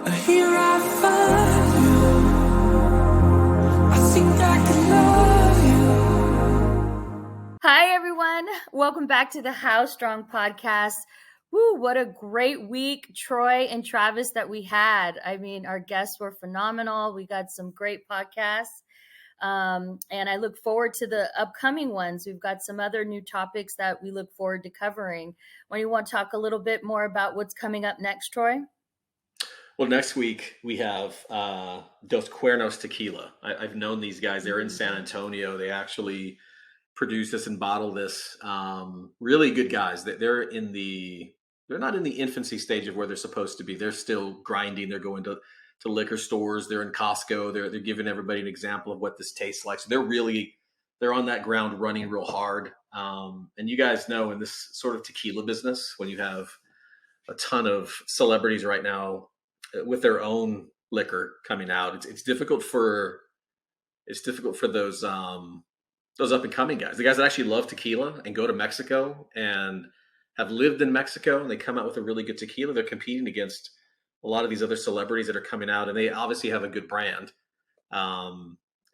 Here I find you. I think I can love you. Hi, everyone. Welcome back to the How Strong podcast. Woo, what a great week, Troy and Travis, that we had. I mean, our guests were phenomenal. We got some great podcasts. And I look forward to the upcoming ones. We've got some other new topics that we look forward to covering. When you want to talk a little bit more about what's coming up next, Troy? Well, next week we have Dos Cuernos Tequila. I've known these guys. They're in San Antonio. They actually produce this and bottle this. Really good guys. They're not in the infancy stage of where they're supposed to be. They're still grinding. They're going to liquor stores. They're in Costco. They're giving everybody an example of what this tastes like. So they're on that ground running real hard. And you guys know, in this sort of tequila business, when you have a ton of celebrities right now with their own liquor coming out, it's difficult for those up and coming guys, the guys that actually love tequila and go to Mexico and have lived in Mexico, and they come out with a really good tequila. They're competing against a lot of these other celebrities that are coming out, and they obviously have a good brand.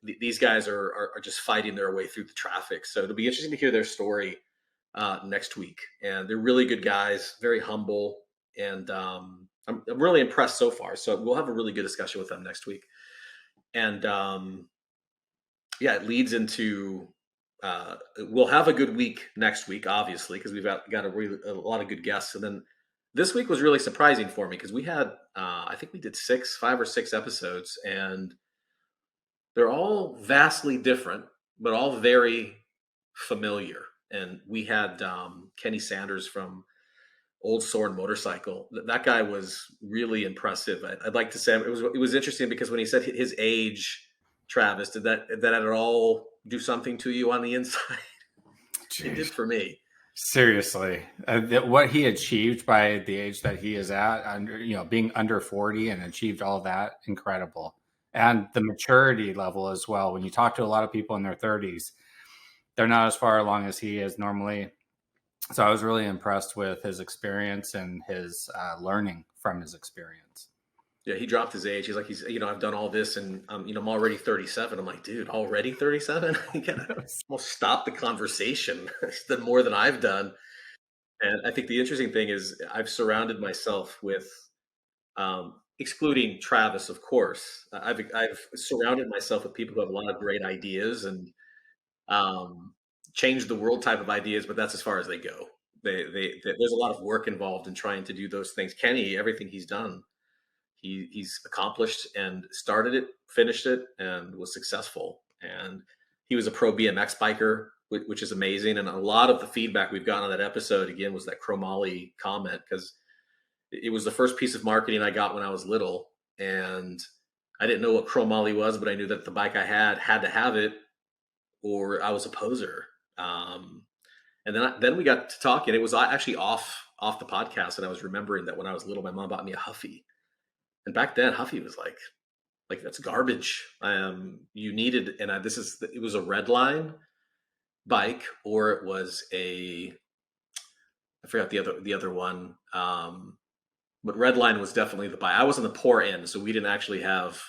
These guys are just fighting their way through the traffic. So it'll be interesting to hear their story next week. And they're really good guys, very humble, and I'm really impressed so far. So we'll have a really good discussion with them next week. And it leads into we'll have a good week next week, obviously, because we've got a lot of good guests. And then this week was really surprising for me because we had I think we did 5 or 6 episodes, and they're all vastly different, but all very familiar. And we had Kenny Sanders from Old Soren Motorcycle. That guy was really impressive. I'd like to say it was interesting because when he said his age, Travis, did that at all do something to you on the inside? Jeez. It did for me. Seriously, what he achieved by the age that he is at, being under 40 and achieved all that, incredible. And the maturity level as well. When you talk to a lot of people in their 30s, they're not as far along as he is normally. So I was really impressed with his experience and his learning from his experience. Yeah, he dropped his age. He's like, I've done all this, and I'm already 37. I'm like, dude, already 37? You gotta almost stop the conversation. He's done more than I've done. And I think the interesting thing is I've surrounded myself with, excluding Travis, of course. I've surrounded myself with people who have a lot of great ideas and change the world type of ideas, but that's as far as they go. There's a lot of work involved in trying to do those things. Kenny, everything he's done, he's accomplished and started it, finished it, and was successful. And he was a pro BMX biker, which is amazing. And a lot of the feedback we've gotten on that episode, again, was that chromoly comment, because it was the first piece of marketing I got when I was little. And I didn't know what chromoly was, but I knew that the bike I had to have it, or I was a poser. And then we got to talking. It was actually off the podcast, and I was remembering that when I was little, my mom bought me a Huffy, and back then Huffy was like that's garbage. You needed, and it was a Redline bike, or it was I forgot the other one. But Redline was definitely the bike. I was on the poor end, so we didn't actually have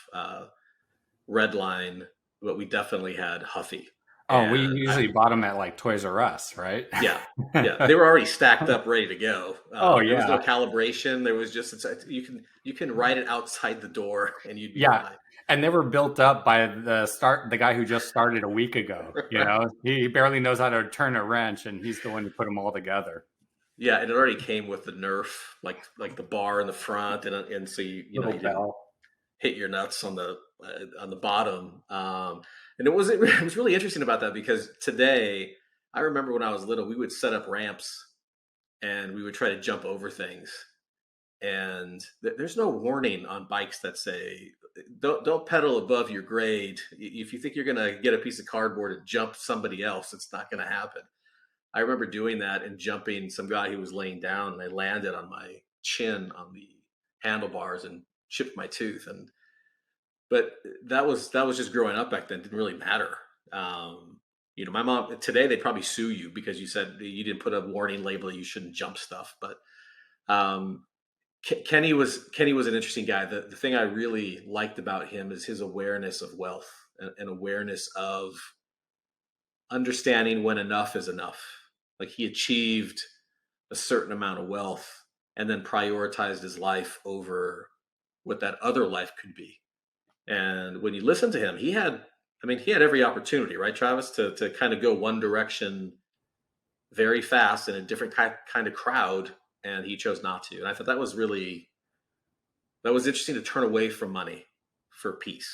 Redline, but we definitely had Huffy. Oh, we usually bought them at like Toys R Us, right? Yeah. They were already stacked up, ready to go. There was no calibration. There was just you can write it outside the door, and you'd be fine. And they were built up by the guy who just started a week ago. He barely knows how to turn a wrench, and he's the one who put them all together. Yeah, and it already came with the Nerf, like the bar in the front, and so you didn't hit your nuts on the bottom. And it was really interesting about that, because today, I remember when I was little, we would set up ramps and we would try to jump over things. And there's no warning on bikes that say, don't pedal above your grade. If you think you're going to get a piece of cardboard and jump somebody else, it's not going to happen. I remember doing that and jumping some guy who was laying down, and I landed on my chin on the handlebars and chipped my tooth. But that was just growing up back then. It didn't really matter. My mom today, they'd probably sue you because you said you didn't put a warning label that you shouldn't jump stuff. But Kenny was an interesting guy. The thing I really liked about him is his awareness of wealth and awareness of understanding when enough is enough. Like he achieved a certain amount of wealth and then prioritized his life over what that other life could be. And when you listen to him, he had every opportunity, right, Travis, to kind of go one direction very fast in a different kind of crowd, and he chose not to. And I thought that was interesting, to turn away from money for peace.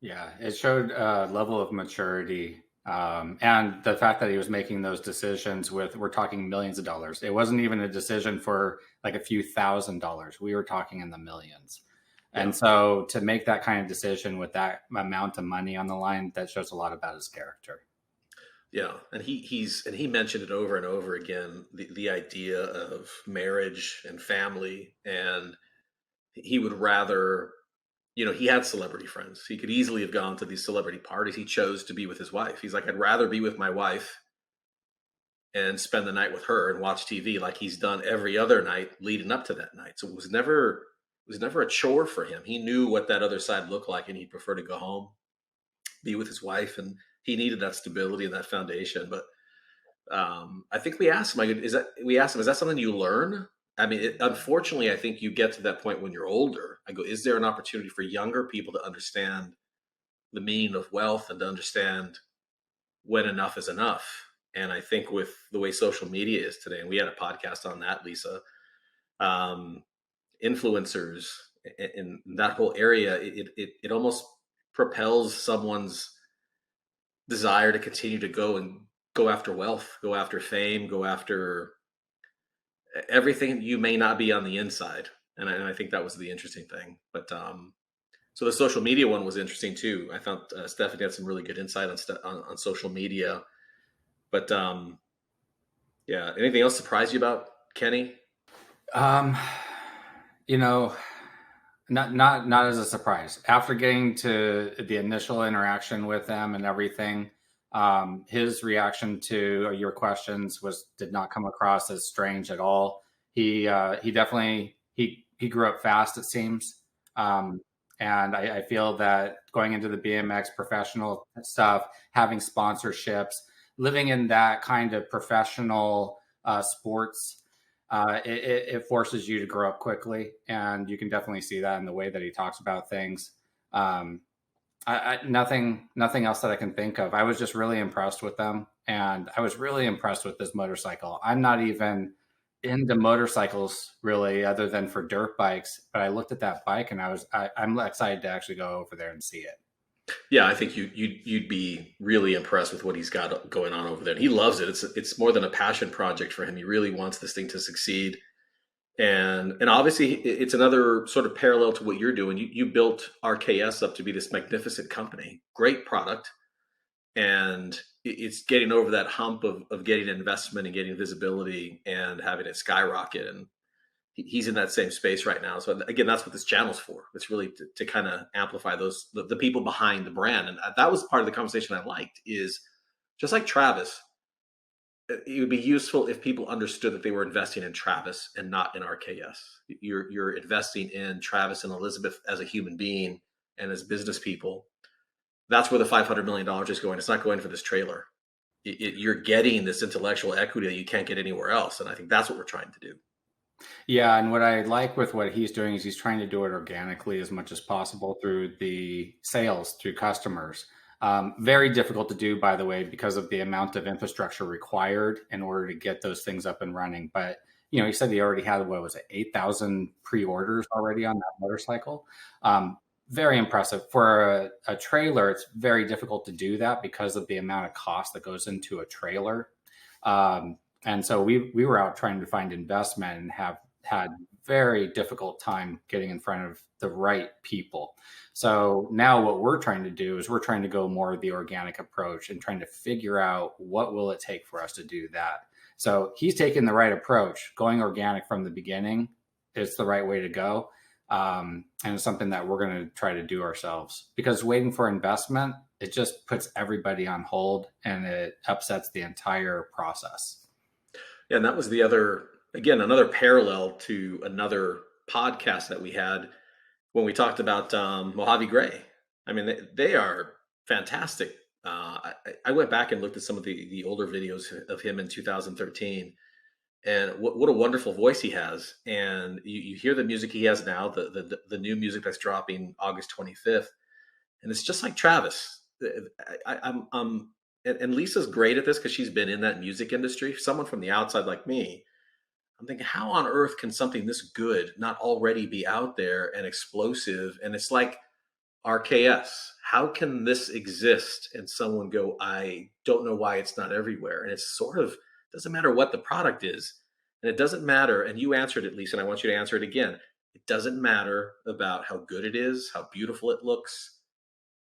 Yeah, it showed a level of maturity, and the fact that he was making those decisions we're talking millions of dollars. It wasn't even a decision for like a few $1,000s. We were talking in the millions. Yeah. And so to make that kind of decision with that amount of money on the line, that shows a lot about his character. Yeah, and he mentioned it over and over again, the idea of marriage and family, and he would rather, he had celebrity friends. He could easily have gone to these celebrity parties. He chose to be with his wife. He's like, I'd rather be with my wife and spend the night with her and watch TV like he's done every other night leading up to that night. So it was never a chore for him. He knew what that other side looked like, and he'd prefer to go home, be with his wife, and he needed that stability and that foundation. But I think we asked him, is that something you learn? I mean, unfortunately, I think you get to that point when you're older. I go, is there an opportunity for younger people to understand the meaning of wealth and to understand when enough is enough? And I think with the way social media is today, and we had a podcast on that, Lisa, influencers in that whole area, it almost propels someone's desire to continue to go after wealth, go after fame, go after everything you may not be on the inside. And I think that was the interesting thing. But so the social media one was interesting too. I thought Stephanie had some really good insight on social media. But yeah, anything else surprise you about Kenny? Not as a surprise. After getting to the initial interaction with them and everything, his reaction to your questions did not come across as strange at all. He definitely he grew up fast, it seems, and I feel that going into the BMX professional stuff, having sponsorships, living in that kind of professional sports. It forces you to grow up quickly, and you can definitely see that in the way that he talks about things. Nothing else that I can think of. I was just really impressed with them, and I was really impressed with this motorcycle. I'm not even into motorcycles really, other than for dirt bikes. But I looked at that bike, and I'm excited to actually go over there and see it. Yeah, I think you'd be really impressed with what he's got going on over there. He loves it. It's more than a passion project for him. He really wants this thing to succeed, and obviously it's another sort of parallel to what you're doing. You built RKS up to be this magnificent company, great product, and it's getting over that hump of getting investment and getting visibility and having it skyrocket. And he's in that same space right now. So again, that's what this channel's for. It's really to kind of amplify the people behind the brand. And that was part of the conversation I liked, is just like Travis, it would be useful if people understood that they were investing in Travis and not in RKS. You're investing in Travis and Elizabeth as a human being and as business people. That's where the $500 million is going. It's not going for this trailer. You're getting this intellectual equity that you can't get anywhere else. And I think that's what we're trying to do. Yeah, and what I like with what he's doing is he's trying to do it organically as much as possible through the sales, through customers. Very difficult to do, by the way, because of the amount of infrastructure required in order to get those things up and running. But, he said he already had, 8,000 pre-orders already on that motorcycle. Very impressive. For a trailer, it's very difficult to do that because of the amount of cost that goes into a trailer. And so we were out trying to find investment and have had very difficult time getting in front of the right people. So now what we're trying to do is we're trying to go more of the organic approach and trying to figure out what will it take for us to do that. So he's taking the right approach. Going organic from the beginning is the right way to go. And it's something that we're going to try to do ourselves, because waiting for investment, it just puts everybody on hold and it upsets the entire process. Yeah, and that was the other again, another parallel to another podcast that we had when we talked about Mojave Gray. I mean, they are fantastic. I went back and looked at some of the older videos of him in 2013, and what a wonderful voice he has. And you hear the music he has now, the new music that's dropping August 25th, and it's just like Travis. And Lisa's great at this because she's been in that music industry. Someone from the outside like me, I'm thinking, how on earth can something this good not already be out there and explosive? And it's like RKS. How can this exist? And someone go, I don't know why it's not everywhere. And it's sort of doesn't matter what the product is. And it doesn't matter. And you answered it, Lisa, and I want you to answer it again. It doesn't matter about how good it is, how beautiful it looks,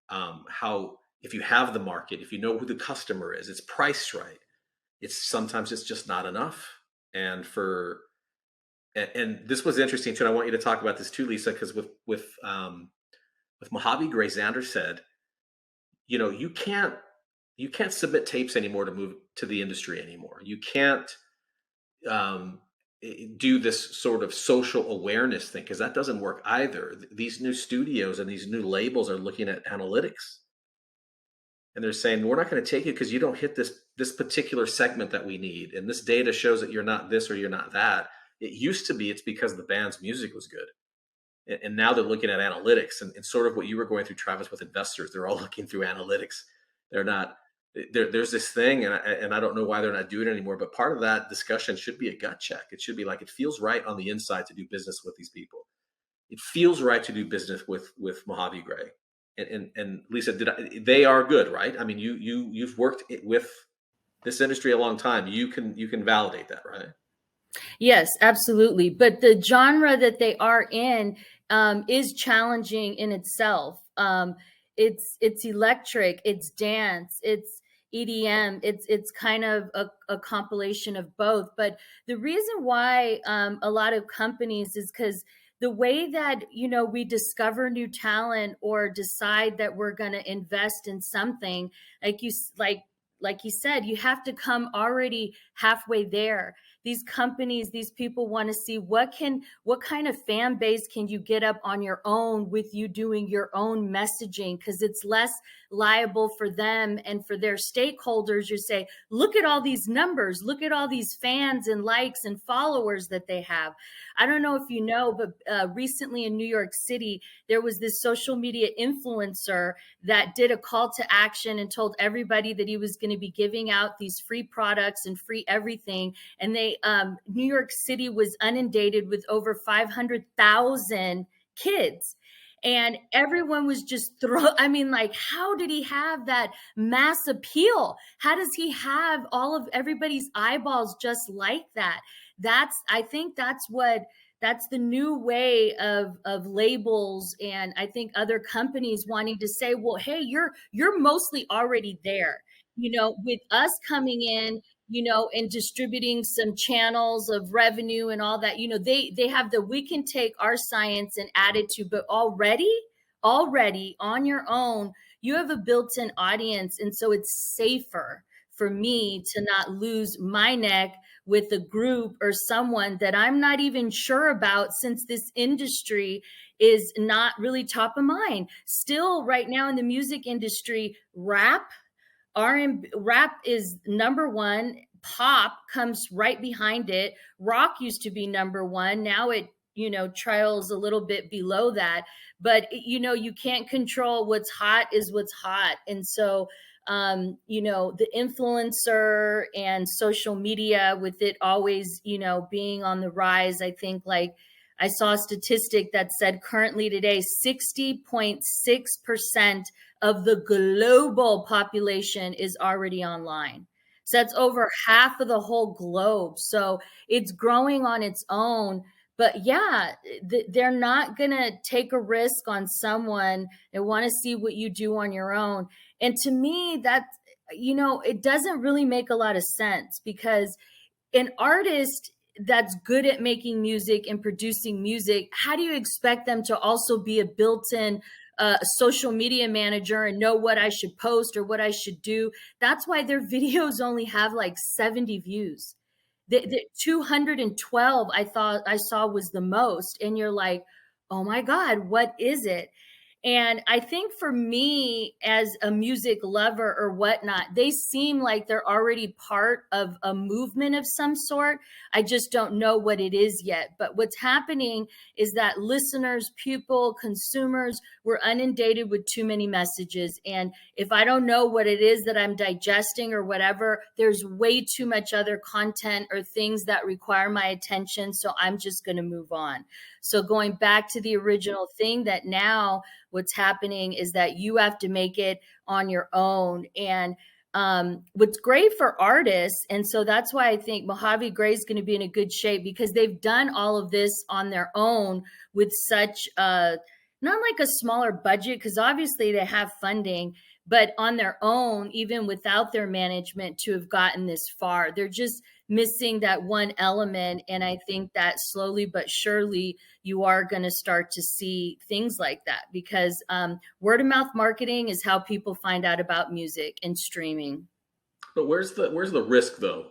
how if you have the market, if you know who the customer is, it's priced right. Sometimes it's just not enough. And this was interesting too. And I want you to talk about this too, Lisa, because with Mojave Gray, Xander said, you can't submit tapes anymore to move to the industry anymore. You can't do this sort of social awareness thing because that doesn't work either. These new studios and these new labels are looking at analytics, and they're saying, we're not going to take you because you don't hit this particular segment that we need, and this data shows that you're not this or you're not that. It used to be it's because the band's music was good, and now they're looking at analytics and sort of what you were going through, Travis, with investors. They're all looking through analytics. They're not. There's this thing, and I don't know why they're not doing it anymore. But part of that discussion should be a gut check. It should be like, it feels right on the inside to do business with these people. It feels right to do business with Mojave Gray. And Lisa, they are good, right? I mean, you've worked with this industry a long time. You can validate that, right? Yes, absolutely. But the genre that they are in is challenging in itself. It's electric, it's dance, it's EDM. It's kind of a compilation of both. But the reason why a lot of companies is because the way that we discover new talent or decide that we're going to invest in something, like you said, you have to come already halfway there. These companies, these people want to see what kind of fan base can you get up on your own with you doing your own messaging, because it's less liable for them and for their stakeholders. You say, look at all these numbers, look at all these fans and likes and followers that they have. I don't know if you know, but recently in New York City, there was this social media influencer that did a call to action and told everybody that he was going to be giving out these free products and free everything. And New York City was inundated with over 500,000 kids. And everyone was just how did he have that mass appeal? How does he have all of everybody's eyeballs just like that? I think that's the new way of labels, and I think other companies wanting to say, well, hey, you're mostly already there, with us coming in, and distributing some channels of revenue and all that. They have we can take our science and add it to, but already on your own, you have a built-in audience, and so it's safer for me to not lose my neck with a group or someone that I'm not even sure about, since this industry is not really top of mind. Still, right now in the music industry, rap is number one. Pop comes right behind it. Rock used to be number one. Now it, trails a little bit below that. But, you can't control what's hot is what's hot. And so, the influencer and social media, with it always, being on the rise, I think, like, I saw a statistic that said currently today, 60.6% of the global population is already online. So that's over half of the whole globe. So it's growing on its own. But yeah, they're not going to take a risk on someone. They want to see what you do on your own. And to me, that, it doesn't really make a lot of sense, because an artist that's good at making music and producing music, how do you expect them to also be a built-in social media manager and know what I should post or what I should do? That's why their videos only have like 70 views. The 212 I thought I saw was the most, and you're like, oh my God, what is it? And I think for me, as a music lover or whatnot, they seem like they're already part of a movement of some sort. I just don't know what it is yet. But what's happening is that listeners, people, consumers, we're inundated with too many messages. And if I don't know what it is that I'm digesting or whatever, there's way too much other content or things that require my attention. So I'm just going to move on. So going back to the original thing, that now what's happening is that you have to make it on your own. And what's great for artists, and so that's why I think Mojave Gray is going to be in a good shape, because they've done all of this on their own with such not like a smaller budget, because obviously they have funding, but on their own, even without their management, to have gotten this far. They're just missing that one element. And I think that slowly but surely you are going to start to see things like that, because word of mouth marketing is how people find out about music and streaming. But where's the risk though?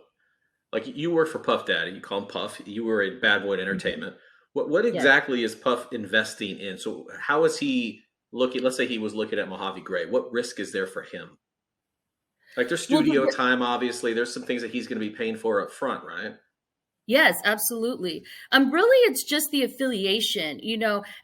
Like, you work for Puff Daddy, you call him Puff. You were at Bad Boy Entertainment. What Yes. exactly is Puff investing in? So how is he looking? Let's say he was looking at Mojave Gray. What risk is there for him? Like, there's Well, studio time, obviously. There's some things that he's going to be paying for up front, right? yes, absolutely. Really, it's just the affiliation.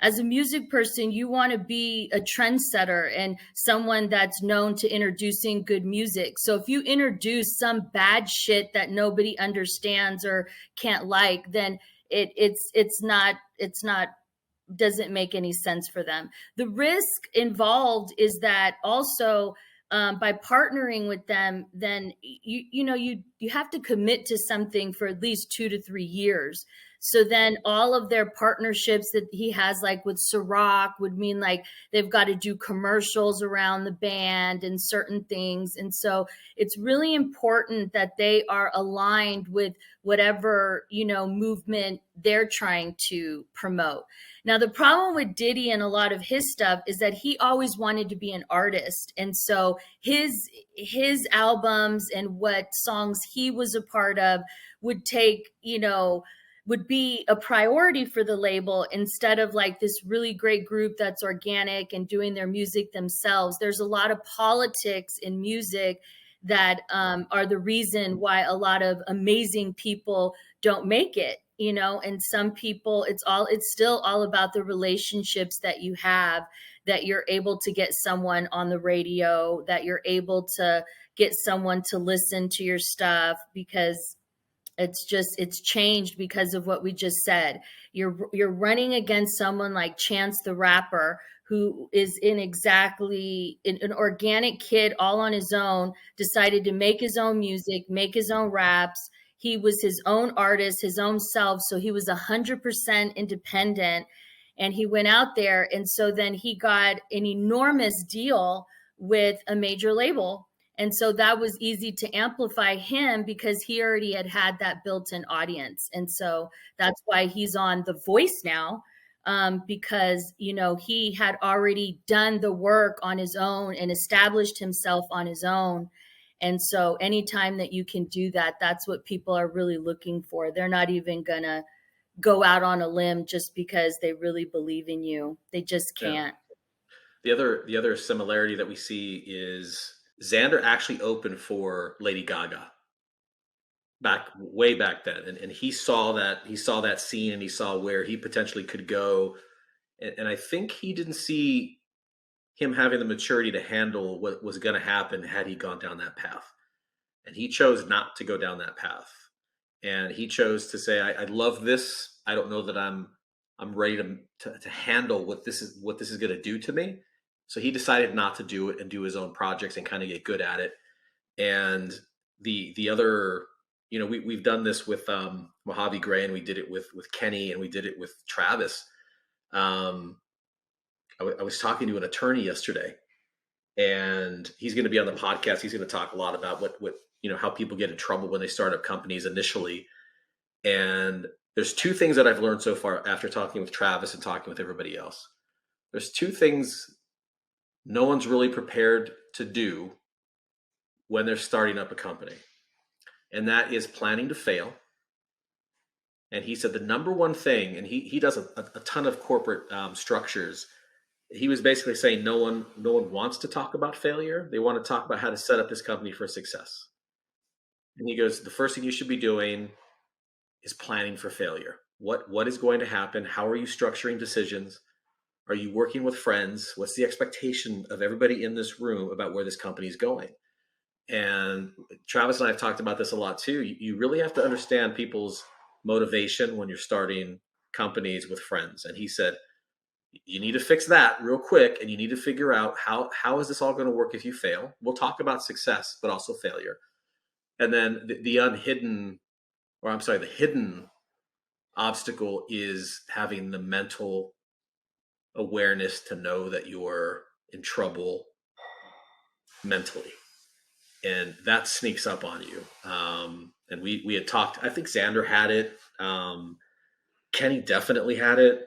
As a music person, you want to be a trendsetter and someone that's known to introducing good music. So if you introduce some bad shit that nobody understands or can't like, then it's not doesn't make any sense for them. The risk involved is that also, by partnering with them, then you have to commit to something for at least 2 to 3 years. So then all of their partnerships that he has, like with Ciroc, would mean like they've got to do commercials around the band and certain things. And so it's really important that they are aligned with whatever, movement they're trying to promote. Now, the problem with Diddy and a lot of his stuff is that he always wanted to be an artist. And so his albums and what songs he was a part of would take, would be a priority for the label, instead of like this really great group that's organic and doing their music themselves. There's a lot of politics in music that are the reason why a lot of amazing people don't make it. And some people, it's still all about the relationships that you have, that you're able to get someone on the radio, that you're able to get someone to listen to your stuff, because it's changed because of what we just said. You're running against someone like Chance the Rapper, who is an organic kid all on his own, decided to make his own music, make his own raps. He was his own artist, his own self. So he was 100% independent, and he went out there. And so then he got an enormous deal with a major label. And so that was easy to amplify him, because he already had that built-in audience. And so that's why he's on The Voice now, because, he had already done the work on his own and established himself on his own. And so anytime that you can do that, that's what people are really looking for. They're not even going to go out on a limb just because they really believe in you. They just can't. Yeah. The other similarity that we see is Xander actually opened for Lady Gaga way back then, and he saw that scene, and he saw where he potentially could go, and I think he didn't see him having the maturity to handle what was going to happen had he gone down that path, and he chose not to go down that path, and he chose to say, I love this. I don't know that I'm ready to handle what this is going to do to me. So he decided not to do it and do his own projects and kind of get good at it. And the other, we've done this with Mojave Gray, and we did it with Kenny, and we did it with Travis. I was talking to an attorney yesterday, and he's going to be on the podcast. He's going to talk a lot about what how people get in trouble when they start up companies initially. And there's two things that I've learned so far after talking with Travis and talking with everybody else. There's two things no one's really prepared to do when they're starting up a company. And that is planning to fail And he said the number one thing, and he does a ton of corporate structures. He was basically saying no one wants to talk about failure. They want to talk about how to set up this company for success. And he goes, the first thing you should be doing is planning for failure. What is going to happen? How are you structuring decisions? Are you working with friends? What's the expectation of everybody in this room about where this company is going? And Travis and I have talked about this a lot too. You really have to understand people's motivation when you're starting companies with friends. And he said, you need to fix that real quick, and you need to figure out how is this all going to work if you fail. We'll talk about success, but also failure. And then the hidden obstacle is having the mental awareness to know that you're in trouble mentally, and that sneaks up on you. And we had talked, I think Xander had it, Kenny definitely had it,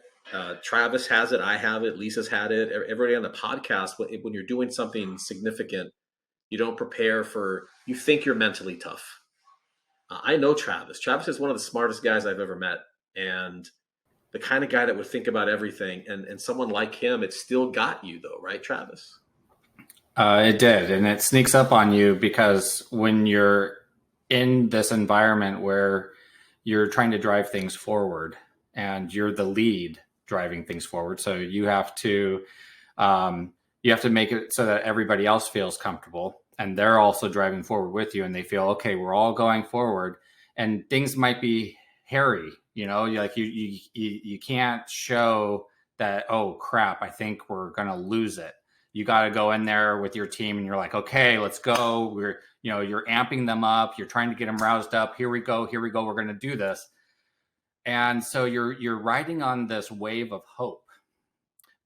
Travis has it, I have it, Lisa's had it, everybody on the podcast. When you're doing something significant, you don't prepare for, you think you're mentally tough. I know Travis is one of the smartest guys I've ever met, and the kind of guy that would think about everything. And someone like him, it still got you though, right, Travis? It did. And it sneaks up on you because when you're in this environment where you're trying to drive things forward and you're the lead driving things forward. So you have to make it so that everybody else feels comfortable and they're also driving forward with you, and they feel, okay, we're all going forward, and things might be hairy. Like you can't show that, oh crap, I think we're going to lose it. You got to go in there with your team and you're like, okay, let's go. You're amping them up. You're trying to get them roused up. Here we go. We're going to do this. And so you're riding on this wave of hope.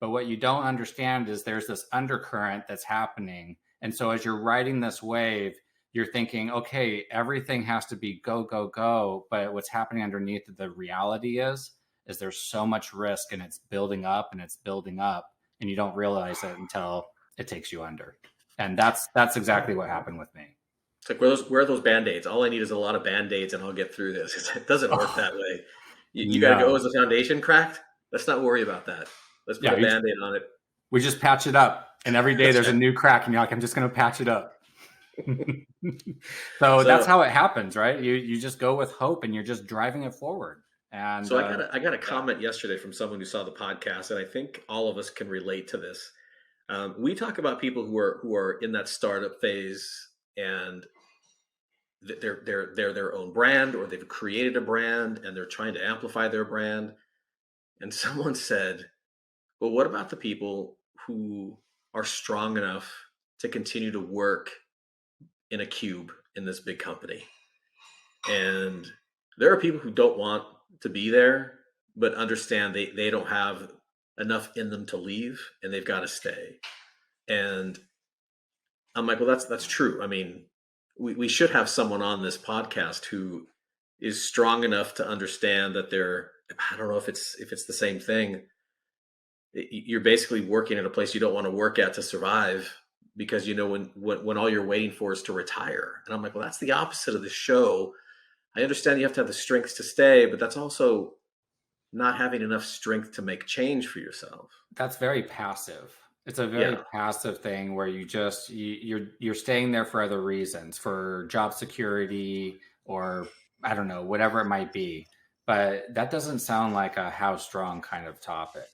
But what you don't understand is there's this undercurrent that's happening. And so as you're riding this wave, you're thinking, okay, everything has to be go, go, go. But what's happening underneath, the reality is there's so much risk, and it's building up and it's building up, and you don't realize it until it takes you under. And that's exactly what happened with me. It's like, where are those Band-Aids? All I need is a lot of Band-Aids and I'll get through this. It doesn't work that way. You got to go, is the foundation cracked? Let's not worry about that. Let's put a Band-Aid on it. We just patch it up. And every day there's a new crack and you're like, I'm just going to patch it up. so that's how it happens, right? You just go with hope and you're just driving it forward. And so I got a comment yesterday from someone who saw the podcast, and I think all of us can relate to this. We talk about people who are in that startup phase, and they're their own brand, or they've created a brand and they're trying to amplify their brand. And someone said, well, what about the people who are strong enough to continue to work in a cube in this big company? And there are people who don't want to be there, but understand they don't have enough in them to leave, and they've got to stay. And I'm like, well, that's true. I mean, we should have someone on this podcast who is strong enough to understand that I don't know if it's the same thing. You're basically working at a place you don't want to work at to survive, because when all you're waiting for is to retire. And I'm like, well, that's the opposite of the show. I understand you have to have the strength to stay, but that's also not having enough strength to make change for yourself. That's very passive. It's a very passive thing where you're staying there for other reasons, for job security, or I don't know, whatever it might be. But that doesn't sound like a how strong kind of topic.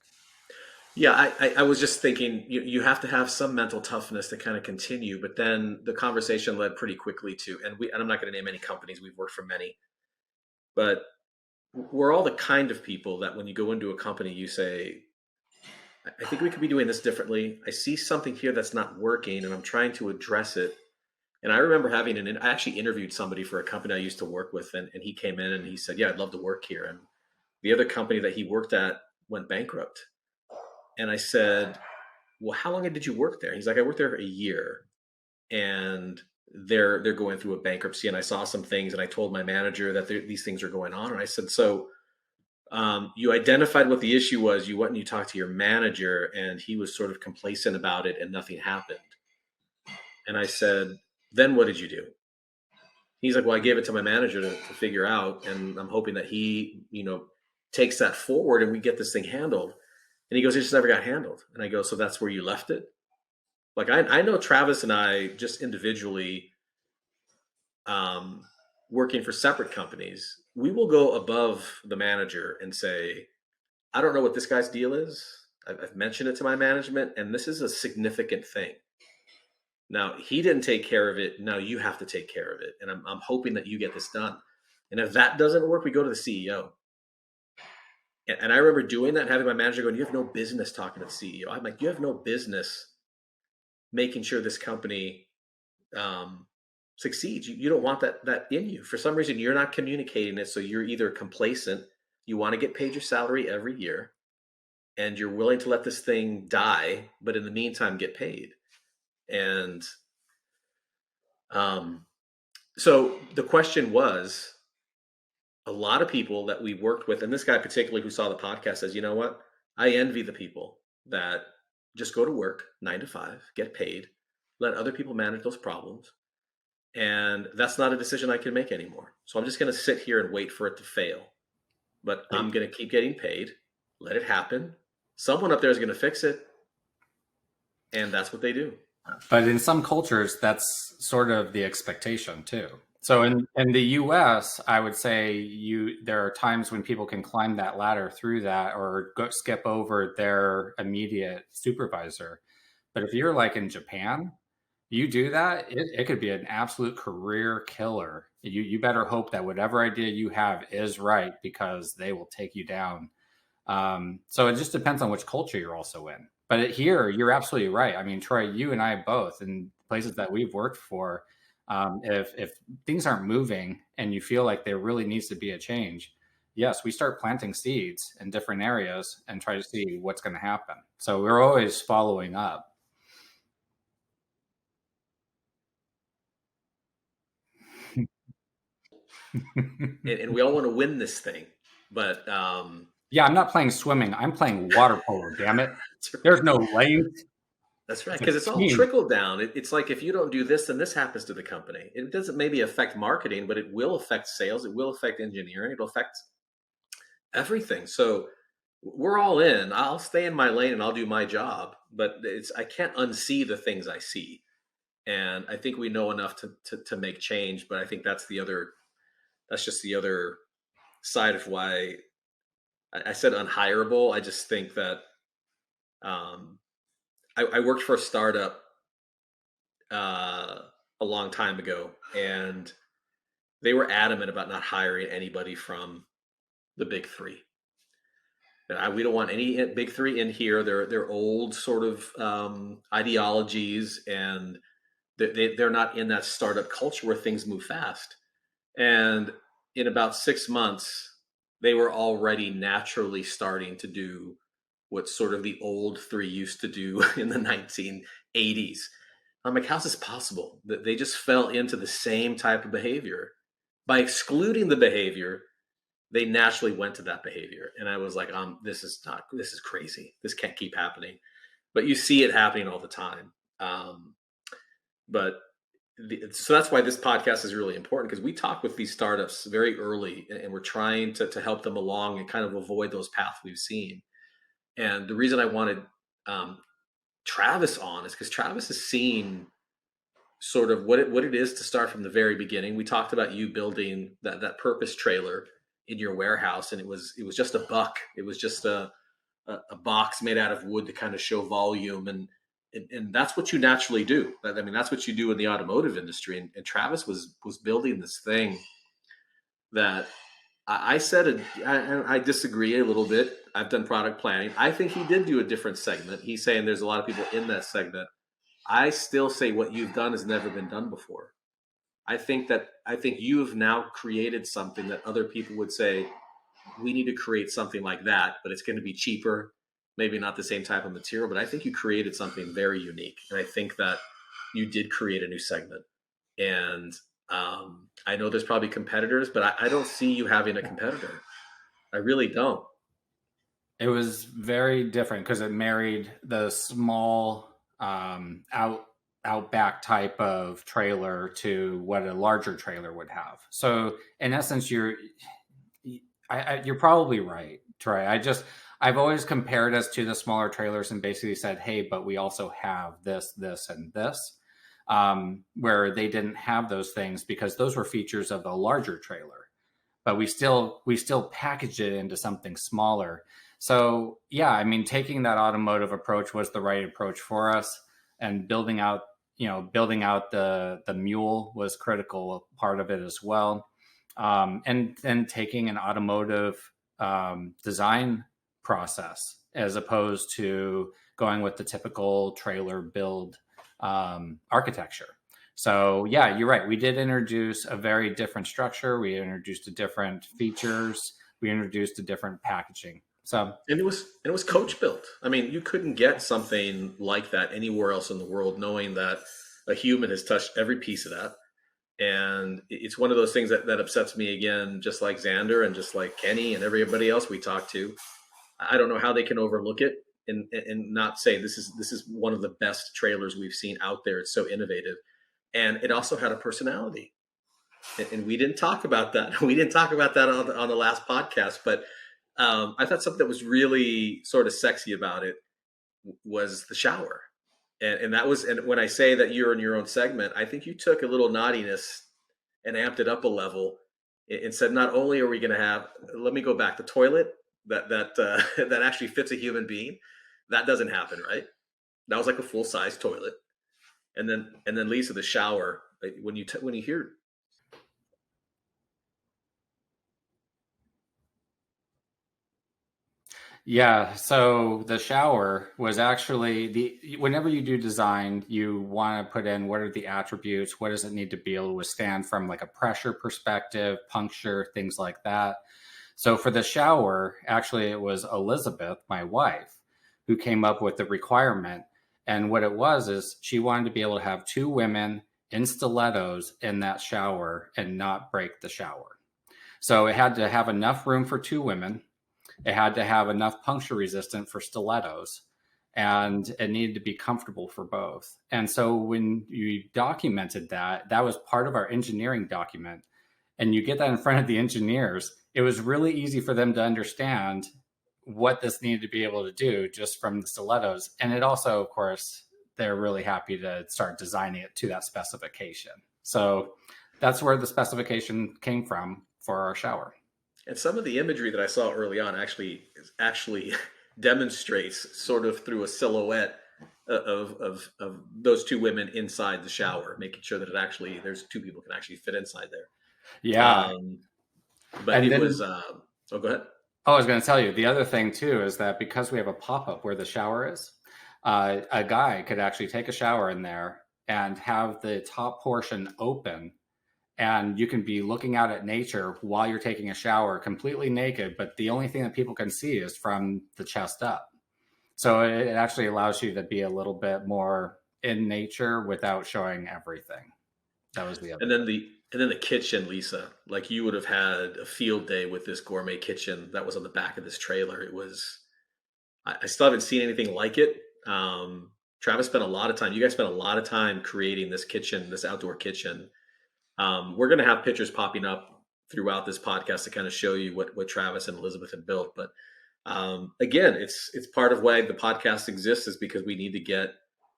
Yeah, I was just thinking you have to have some mental toughness to kind of continue, but then the conversation led pretty quickly to, and I'm not going to name any companies, we've worked for many, but we're all the kind of people that when you go into a company, you say, I think we could be doing this differently. I see something here that's not working and I'm trying to address it. And I remember I actually interviewed somebody for a company I used to work with, and he came in and he said, yeah, I'd love to work here. And the other company that he worked at went bankrupt. And I said, well, how long did you work there? He's like, I worked there for a year, and they're going through a bankruptcy. And I saw some things, and I told my manager that these things are going on. And I said, so you identified what the issue was. You went and you talked to your manager, and he was sort of complacent about it, and nothing happened. And I said, then what did you do? He's like, well, I gave it to my manager to figure out, and I'm hoping that he, takes that forward and we get this thing handled. And he goes, it just never got handled. And I go, so that's where you left it? Like, I know Travis and I just individually, working for separate companies, we will go above the manager and say, I don't know what this guy's deal is. I've mentioned it to my management, and this is a significant thing. Now, he didn't take care of it. Now you have to take care of it. And I'm hoping that you get this done. And if that doesn't work, we go to the CEO. And I remember doing that and having my manager going, you have no business talking to the CEO. I'm like, you have no business making sure this company succeeds. You don't want that in you. For some reason, you're not communicating it. So you're either complacent, you want to get paid your salary every year, and you're willing to let this thing die, but in the meantime, get paid. And so the question was, a lot of people that we worked with, and this guy particularly who saw the podcast says, you know what? I envy the people that just go to work 9 to 5, get paid, let other people manage those problems. And that's not a decision I can make anymore. So I'm just going to sit here and wait for it to fail. But I'm going to keep getting paid, let it happen. Someone up there is going to fix it. And that's what they do. But in some cultures, that's sort of the expectation too. So in the US, I would say there are times when people can climb that ladder through that or skip over their immediate supervisor. But if you're like in Japan, you do that, it could be an absolute career killer. You better hope that whatever idea you have is right, because they will take you down. So it just depends on which culture you're also in. But here, you're absolutely right. I mean, Troy, you and I both, in places that we've worked for, if things aren't moving and you feel like there really needs to be a change, yes, we start planting seeds in different areas and try to see what's going to happen. So we're always following up. and we all want to win this thing. But yeah, I'm not playing swimming. I'm playing water polo, damn it. There's no lanes. That's right, because it's all trickle down. It's like, if you don't do this, then this happens to the company. It doesn't maybe affect marketing, but it will affect sales. It will affect engineering. It'll affect everything. So we're all in. I'll stay in my lane and I'll do my job, but I can't unsee the things I see. And I think we know enough to make change, but I think that's just the other side of why I said unhireable. I just think that I worked for a startup a long time ago, and they were adamant about not hiring anybody from the big three. We don't want any big three in here. They're old sort of ideologies, and they're not in that startup culture where things move fast. And in about 6 months, they were already naturally starting to do what sort of the old three used to do in the 1980s. I'm like, how's this possible? That they just fell into the same type of behavior. By excluding the behavior, they naturally went to that behavior. And I was like, this is crazy. This can't keep happening. But you see it happening all the time. So that's why this podcast is really important, because we talk with these startups very early, and we're trying to help them along and kind of avoid those paths we've seen. And the reason I wanted Travis on is because Travis has seen sort of what it is to start from the very beginning. We talked about you building that purpose trailer in your warehouse, and it was just a buck. It was just a box made out of wood to kind of show volume, and that's what you naturally do. I mean, that's what you do in the automotive industry. And Travis was building this thing that I said, I disagree a little bit. I've done product planning. I think he did do a different segment. He's saying there's a lot of people in that segment. I still say what you've done has never been done before. I think you have now created something that other people would say, we need to create something like that, but it's going to be cheaper, maybe not the same type of material. But I think you created something very unique. And I think that you did create a new segment. And I know there's probably competitors, but I don't see you having a competitor. I really don't. It was very different because it married the small Outback type of trailer to what a larger trailer would have. So in essence, you're probably right, Troy. I've always compared us to the smaller trailers and basically said, hey, but we also have this, this, and this, where they didn't have those things because those were features of a larger trailer, but we still packaged it into something smaller. So yeah, I mean, taking that automotive approach was the right approach for us, and building out the mule was critical part of it as well. And then taking an automotive design process as opposed to going with the typical trailer build architecture. So yeah, you're right. We did introduce a very different structure. We introduced a different features. We introduced a different packaging. So And it was coach built. I mean, you couldn't get something like that anywhere else in the world, knowing that a human has touched every piece of that. And it's one of those things that upsets me again, just like Xander and just like Kenny and everybody else we talk to. I don't know how they can overlook it and not say this is one of the best trailers we've seen out there. It's so innovative. And it also had a personality. And we didn't talk about that. We didn't talk about that on the last podcast, but I thought something that was really sort of sexy about it was the shower. And that was, and when I say that you're in your own segment, I think you took a little naughtiness and amped it up a level and said, not only are we going to have, let me go back, the toilet that actually fits a human being, that doesn't happen, right? That was like a full size toilet. And then Lisa, the shower, when you hear. yeah, so the shower was actually whenever you do design, you want to put in what are the attributes, what does it need to be able to withstand from like a pressure perspective, puncture, things like that. So for the shower, actually it was Elizabeth, my wife, who came up with the requirement. And what it was is she wanted to be able to have two women in stilettos in that shower and not break the shower. So it had to have enough room for two women. It had to have enough puncture resistant for stilettos, and it needed to be comfortable for both. And so when you documented that, that was part of our engineering document. And you get that in front of the engineers, it was really easy for them to understand what this needed to be able to do just from the stilettos. And it also, of course, they're really happy to start designing it to that specification. So that's where the specification came from for our shower. And some of the imagery that I saw early on actually demonstrates sort of through a silhouette of those two women inside the shower, making sure that there's two people can actually fit inside there. Yeah. But and it then, was, go ahead. Oh, I was going to tell you, the other thing too is that because we have a pop-up where the shower is, a guy could actually take a shower in there and have the top portion open, and you can be looking out at nature while you're taking a shower completely naked, but the only thing that people can see is from the chest up. So it actually allows you to be a little bit more in nature without showing everything. That was the other. And then the kitchen, Lisa, like you would have had a field day with this gourmet kitchen that was on the back of this trailer. It was, I still haven't seen anything like it. Travis spent a lot of time. You guys spent a lot of time creating this kitchen, this outdoor kitchen. We're going to have pictures popping up throughout this podcast to kind of show you what Travis and Elizabeth had built. But again, it's part of why the podcast exists, is because we need to get,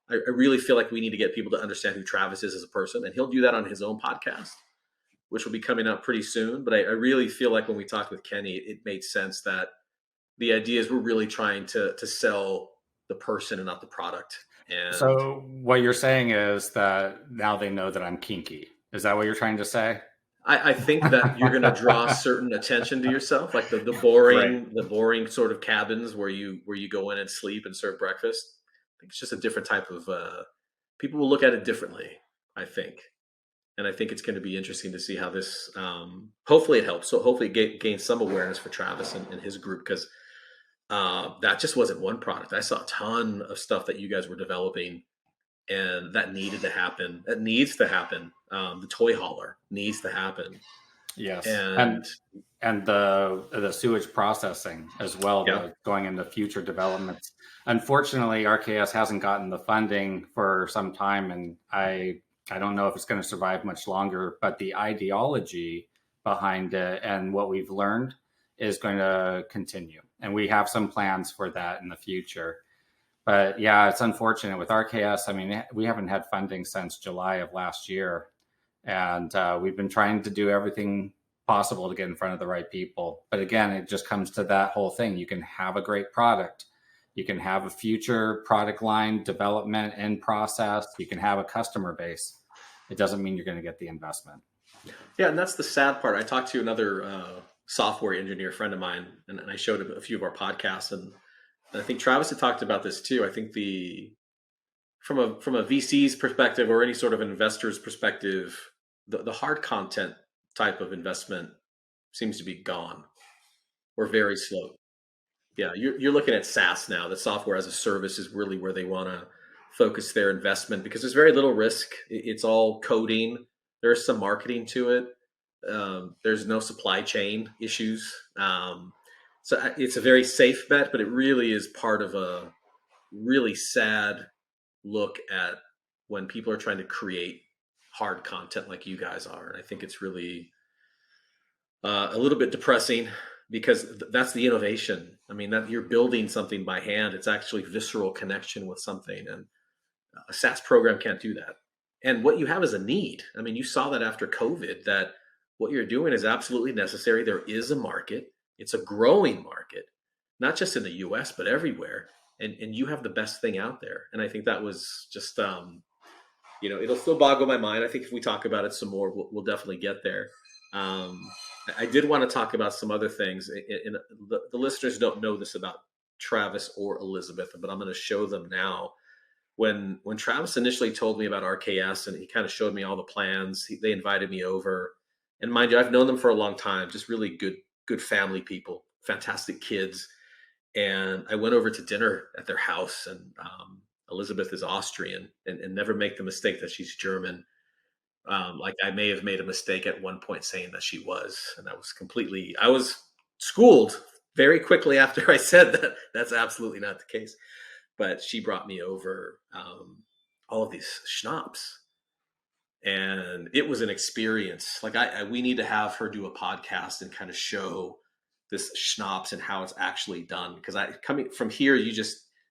I really feel like we need to get people to understand who Travis is as a person, and he'll do that on his own podcast, which will be coming out pretty soon. But I really feel like when we talked with Kenny, it made sense that the idea is we're really trying to sell the person and not the product. And so what you're saying is that now they know that I'm kinky. Is that what you're trying to say? I think that you're going to draw certain attention to yourself, like the boring, Right. the boring sort of cabins where you go in and sleep and serve breakfast. I think it's just a different type of people will look at it differently, I think. And I think it's going to be interesting to see how this. Hopefully, it helps. So hopefully, it gains some awareness for Travis and his group, because that just wasn't one product. I saw a ton of stuff that you guys were developing, and that needed to happen. That needs to happen. The toy hauler needs to happen. Yes. And and the sewage processing as well, Yeah. going into future developments. Unfortunately, RKS hasn't gotten the funding for some time, and I don't know if it's going to survive much longer. But the ideology behind it and what we've learned is going to continue, and we have some plans for that in the future. But yeah, it's unfortunate with RKS. I mean, we haven't had funding since July of last year, and we've been trying to do everything possible to get in front of the right people. But again, it just comes to that whole thing. You can have a great product. You can have a future product line development in process. You can have a customer base. It doesn't mean you're going to get the investment. Yeah, and that's the sad part. I talked to another software engineer friend of mine, and I showed him a few of our podcasts, and I think Travis had talked about this too. I think from a VC's perspective or any sort of investor's perspective, the hard content type of investment seems to be gone or very slow. Yeah, you're looking at SaaS now. The software as a service is really where they want to focus their investment because there's very little risk. It's all coding. There's some marketing to it. There's no supply chain issues. So it's a very safe bet, but it really is part of a really sad look at when people are trying to create hard content like you guys are. And I think it's really a little bit depressing because that's the innovation. I mean, that you're building something by hand. It's actually visceral connection with something. And a SaaS program can't do that. And what you have is a need. I mean, you saw that after COVID, that what you're doing is absolutely necessary. There is a market. It's a growing market, not just in the US, but everywhere. And you have the best thing out there. And I think that was just, it'll still boggle my mind. I think if we talk about it some more, we'll definitely get there. I did want to talk about some other things. And the listeners don't know this about Travis or Elizabeth, but I'm going to show them now. When Travis initially told me about RKS and he kind of showed me all the plans, they invited me over. And mind you, I've known them for a long time, just really good family people, fantastic kids. And I went over to dinner at their house, and Elizabeth is Austrian, and never make the mistake that she's German. Like I may have made a mistake at one point saying that she was, and I was schooled very quickly after I said that. That's absolutely not the case. But she brought me over all of these schnapps, and it was an experience. Like we need to have her do a podcast and kind of show this schnapps and how it's actually done. Because coming from here,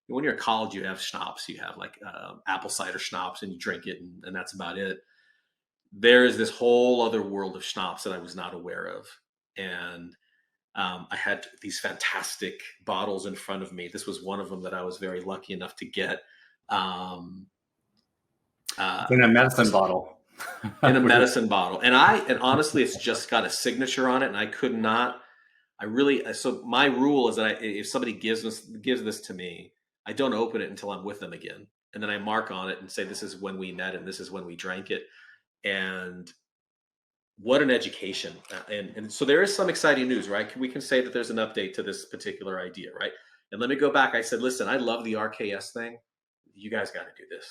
when you're in college, you have schnapps. You have like apple cider schnapps, and you drink it, and that's about it. There's this whole other world of schnapps that I was not aware of, and I had these fantastic bottles in front of me. This was one of them that I was very lucky enough to get. In a medicine bottle. In a medicine bottle. And honestly, it's just got a signature on it, and I could not. So my rule is that if somebody gives this to me, I don't open it until I'm with them again. And then I mark on it and say, this is when we met and this is when we drank it. And what an education. And so there is some exciting news, right? We can say that there's an update to this particular idea, right? And let me go back. I said, listen, I love the RKS thing. You guys got to do this.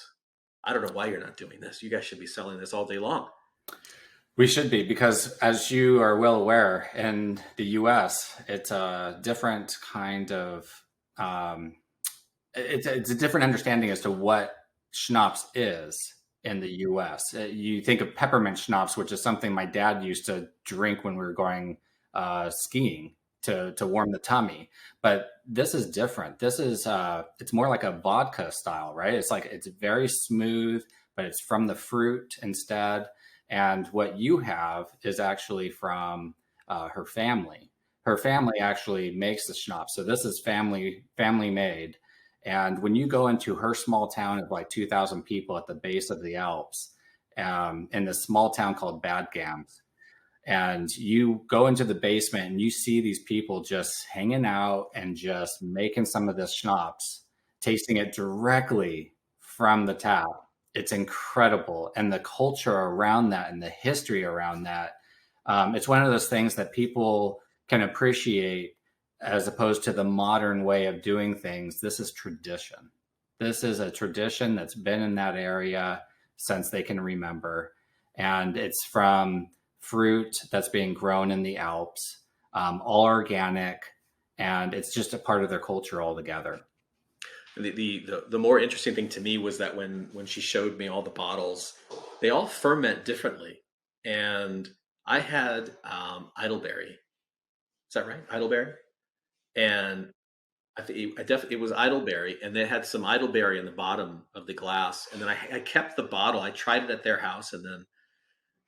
I don't know why you're not doing this. You guys should be selling this all day long. We should be, because as you are well aware, in the US, it's a different kind of, it's a different understanding as to what schnapps is in the US. You think of peppermint schnapps, which is something my dad used to drink when we were going skiing to warm the tummy. But this is different. This is, it's more like a vodka style, right? It's very smooth, but it's from the fruit instead. And what you have is actually from her family. Her family actually makes the schnapps. So this is family made. And when you go into her small town of like 2,000 people at the base of the Alps, in this small town called Bad Gams, and you go into the basement and you see these people just hanging out and just making some of this schnapps, tasting it directly from the tap. It's incredible. And the culture around that and the history around that, it's one of those things that people can appreciate as opposed to the modern way of doing things. This is tradition. This is a tradition that's been in that area since they can remember. And it's from fruit that's being grown in the Alps. all organic, and it's just a part of their culture altogether. The more interesting thing to me was that when she showed me all the bottles, they all ferment differently. And I had Idleberry. Is that right? Idleberry? And I think it was Idleberry, and they had some Idleberry in the bottom of the glass. And then I kept the bottle. I tried it at their house, and then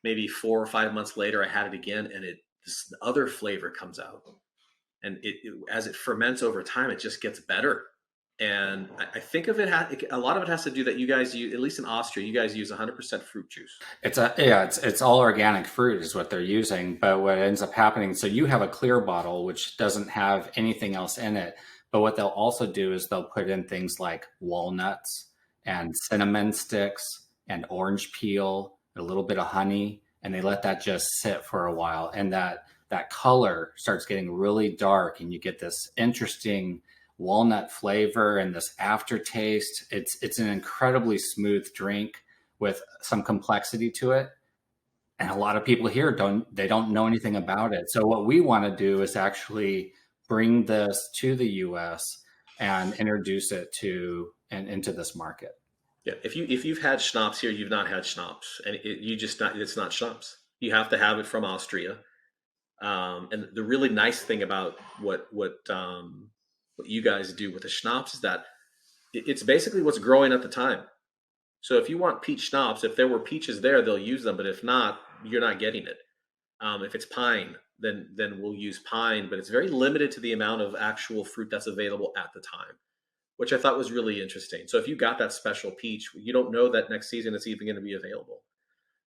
maybe 4 or 5 months later, I had it again, and this other flavor comes out. And as it ferments over time, it just gets better. And I think a lot of it has to do that you guys use, at least in Austria, you guys use 100% fruit juice. It's all organic fruit is what they're using. But what ends up happening, so you have a clear bottle which doesn't have anything else in it. But what they'll also do is they'll put in things like walnuts and cinnamon sticks and orange peel, and a little bit of honey, and they let that just sit for a while. And that color starts getting really dark, and you get this interesting walnut flavor and this aftertaste. It's an incredibly smooth drink with some complexity to it. And a lot of people here don't know anything about it. So what we want to do is actually bring this to the US and introduce it into this market. Yeah, if you've had schnapps here, you've not had schnapps, and it's not schnapps. You have to have it from Austria. And the really nice thing about what you guys do with the schnapps is that it's basically what's growing at the time. So if you want peach schnapps, if there were peaches there, they'll use them. But if not, you're not getting it. If it's pine, then we'll use pine. But it's very limited to the amount of actual fruit that's available at the time, which I thought was really interesting. So if you got that special peach, you don't know that next season it's even going to be available.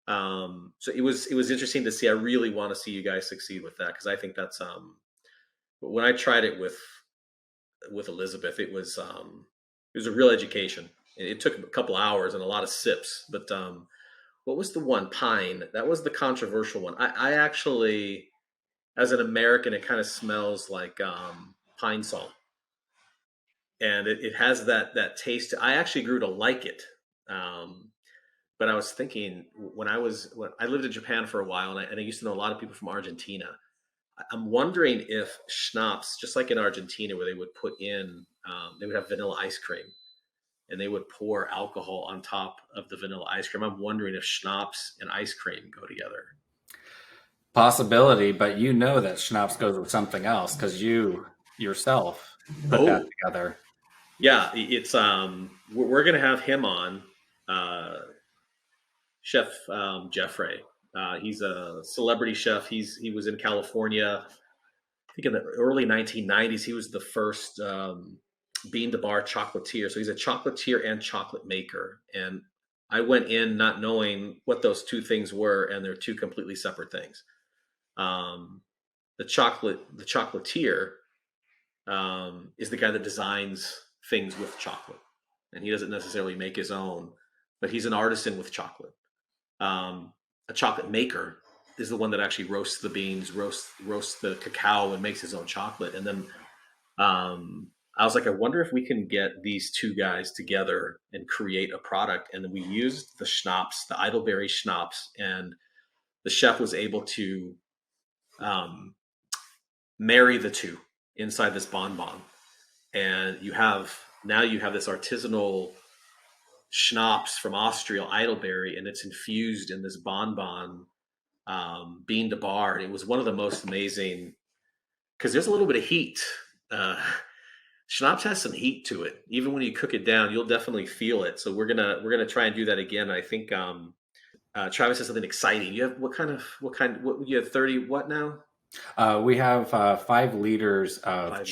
So it was interesting to see. I really want to see you guys succeed with that, because I think that's when I tried it with Elizabeth, it was a real education. It took a couple hours and a lot of sips. But what was the one? Pine. That was the controversial one. I actually, as an American, it kind of smells like pine sol, and it has that taste. I actually grew to like it. But I was thinking when I lived in Japan for a while, and I used to know a lot of people from Argentina. I'm wondering if schnapps, just like in Argentina, where they would put in, they would have vanilla ice cream, and they would pour alcohol on top of the vanilla ice cream. I'm wondering if schnapps and ice cream go together. Possibility, but you know that schnapps goes with something else because you yourself put that together. Yeah, it's we're gonna have him on, Chef Jeffrey. He's a celebrity chef. He was in California, I think in the early 1990s. He was the first bean to bar chocolatier. So he's a chocolatier and chocolate maker. And I went in not knowing what those two things were, and they're two completely separate things. The chocolatier is the guy that designs things with chocolate, and he doesn't necessarily make his own, but he's an artisan with chocolate. A chocolate maker is the one that actually roasts the beans, roasts the cacao, and makes his own chocolate. And then I was like, I wonder if we can get these two guys together and create a product. And then we used the schnapps, the Idleberry schnapps, and the chef was able to marry the two inside this bonbon. And you have this artisanal schnapps from Austria, Idleberry, and it's infused in this bonbon, bean to bar. And it was one of the most amazing, because there's a little bit of heat. Schnapps has some heat to it. Even when you cook it down, you'll definitely feel it. So we're gonna try and do that again. I think Travis has something exciting. You have what you have 30 what now? We have 5 liters of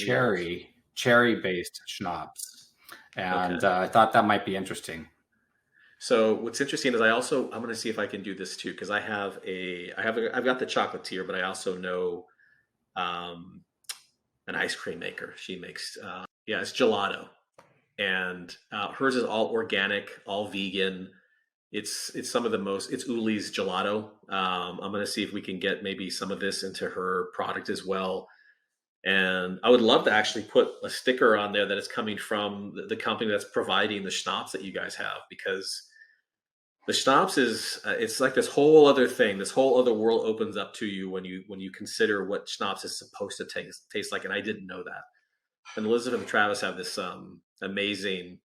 cherry-based schnapps, and Okay. I thought that might be interesting. So what's interesting is I'm going to see if I can do this too, because I've got the chocolatier, but I also know an ice cream maker. She makes it's gelato, and hers is all organic, all vegan. It's some of the most. It's Uli's gelato. I'm going to see if we can get maybe some of this into her product as well. And I would love to actually put a sticker on there that it's coming from the company that's providing the schnapps that you guys have, because The schnapps is it's like this whole other thing. This whole other world opens up to you when you consider what schnapps is supposed to taste like, and I didn't know that. And Elizabeth and Travis have this amazing.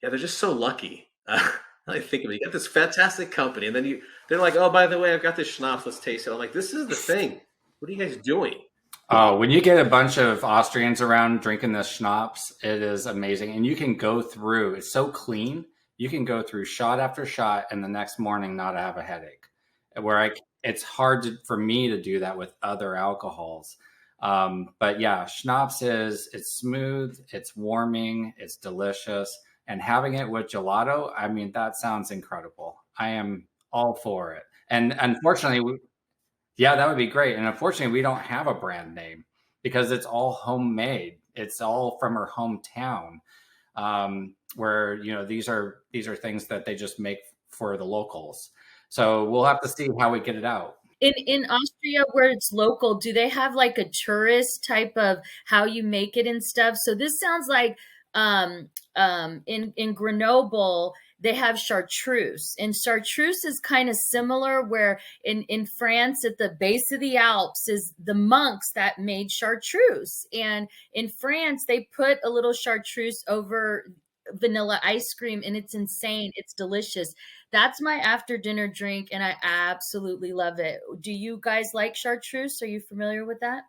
Yeah, they're just so lucky. I think of it. You got this fantastic company, and then they're like, "Oh, by the way, I've got this schnapps. Let's taste it." I'm like, "This is the thing. What are you guys doing?" Oh, when you get a bunch of Austrians around drinking this schnapps, it is amazing. And you can go through, it's so clean. You can go through shot after shot and the next morning not have a headache. It's hard for me to do that with other alcohols. But yeah, schnapps it's smooth, it's warming, it's delicious. And having it with gelato, I mean, that sounds incredible. I am all for it. And unfortunately, yeah, that would be great. And unfortunately, we don't have a brand name because it's all homemade. It's all from our hometown, where these are things that they just make for the locals. So we'll have to see how we get it out. In Austria, where it's local, do they have like a tourist type of how you make it and stuff? So this sounds like in Grenoble they have chartreuse, and chartreuse is kind of similar. Where in France, at the base of the Alps, is the monks that made chartreuse, and in France they put a little chartreuse over vanilla ice cream, and it's insane. It's delicious. That's my after dinner drink, and I absolutely love it. Do you guys like chartreuse? Are you familiar with that?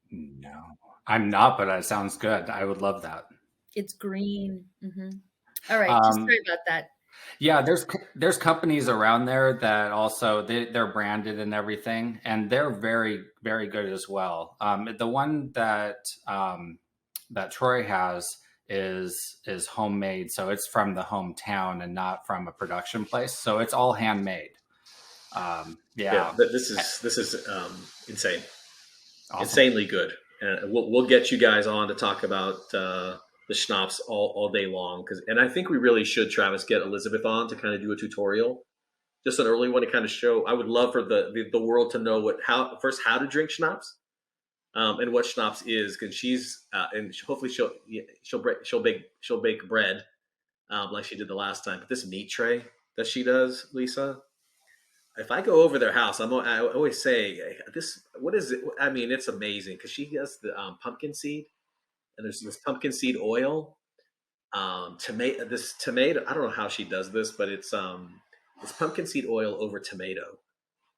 No, I'm not, but it sounds good. I would love that. It's green. All right, just Um, sorry about that. yeah, there's companies around there that also they're branded and everything, and they're very very good as well. The one that Troy has is homemade, so it's from the hometown and not from a production place. So it's all handmade. Yeah, Yeah, this is insane, awesome. insanely good, and we'll get you guys on to talk about the schnapps all day long. And I think we really should, Travis, get Elizabeth on to kind of do a tutorial, just an early one to kind of show. I would love for the world to know how to drink schnapps, and what schnapps is, because she's and hopefully she'll bake bread, like she did the last time. But this meat tray that she does, Lisa, if I go over their house, I always say, this, what is it? I mean, it's amazing because she does the pumpkin seed, and there's this pumpkin seed oil, tomato. I don't know how she does this, but it's pumpkin seed oil over tomato,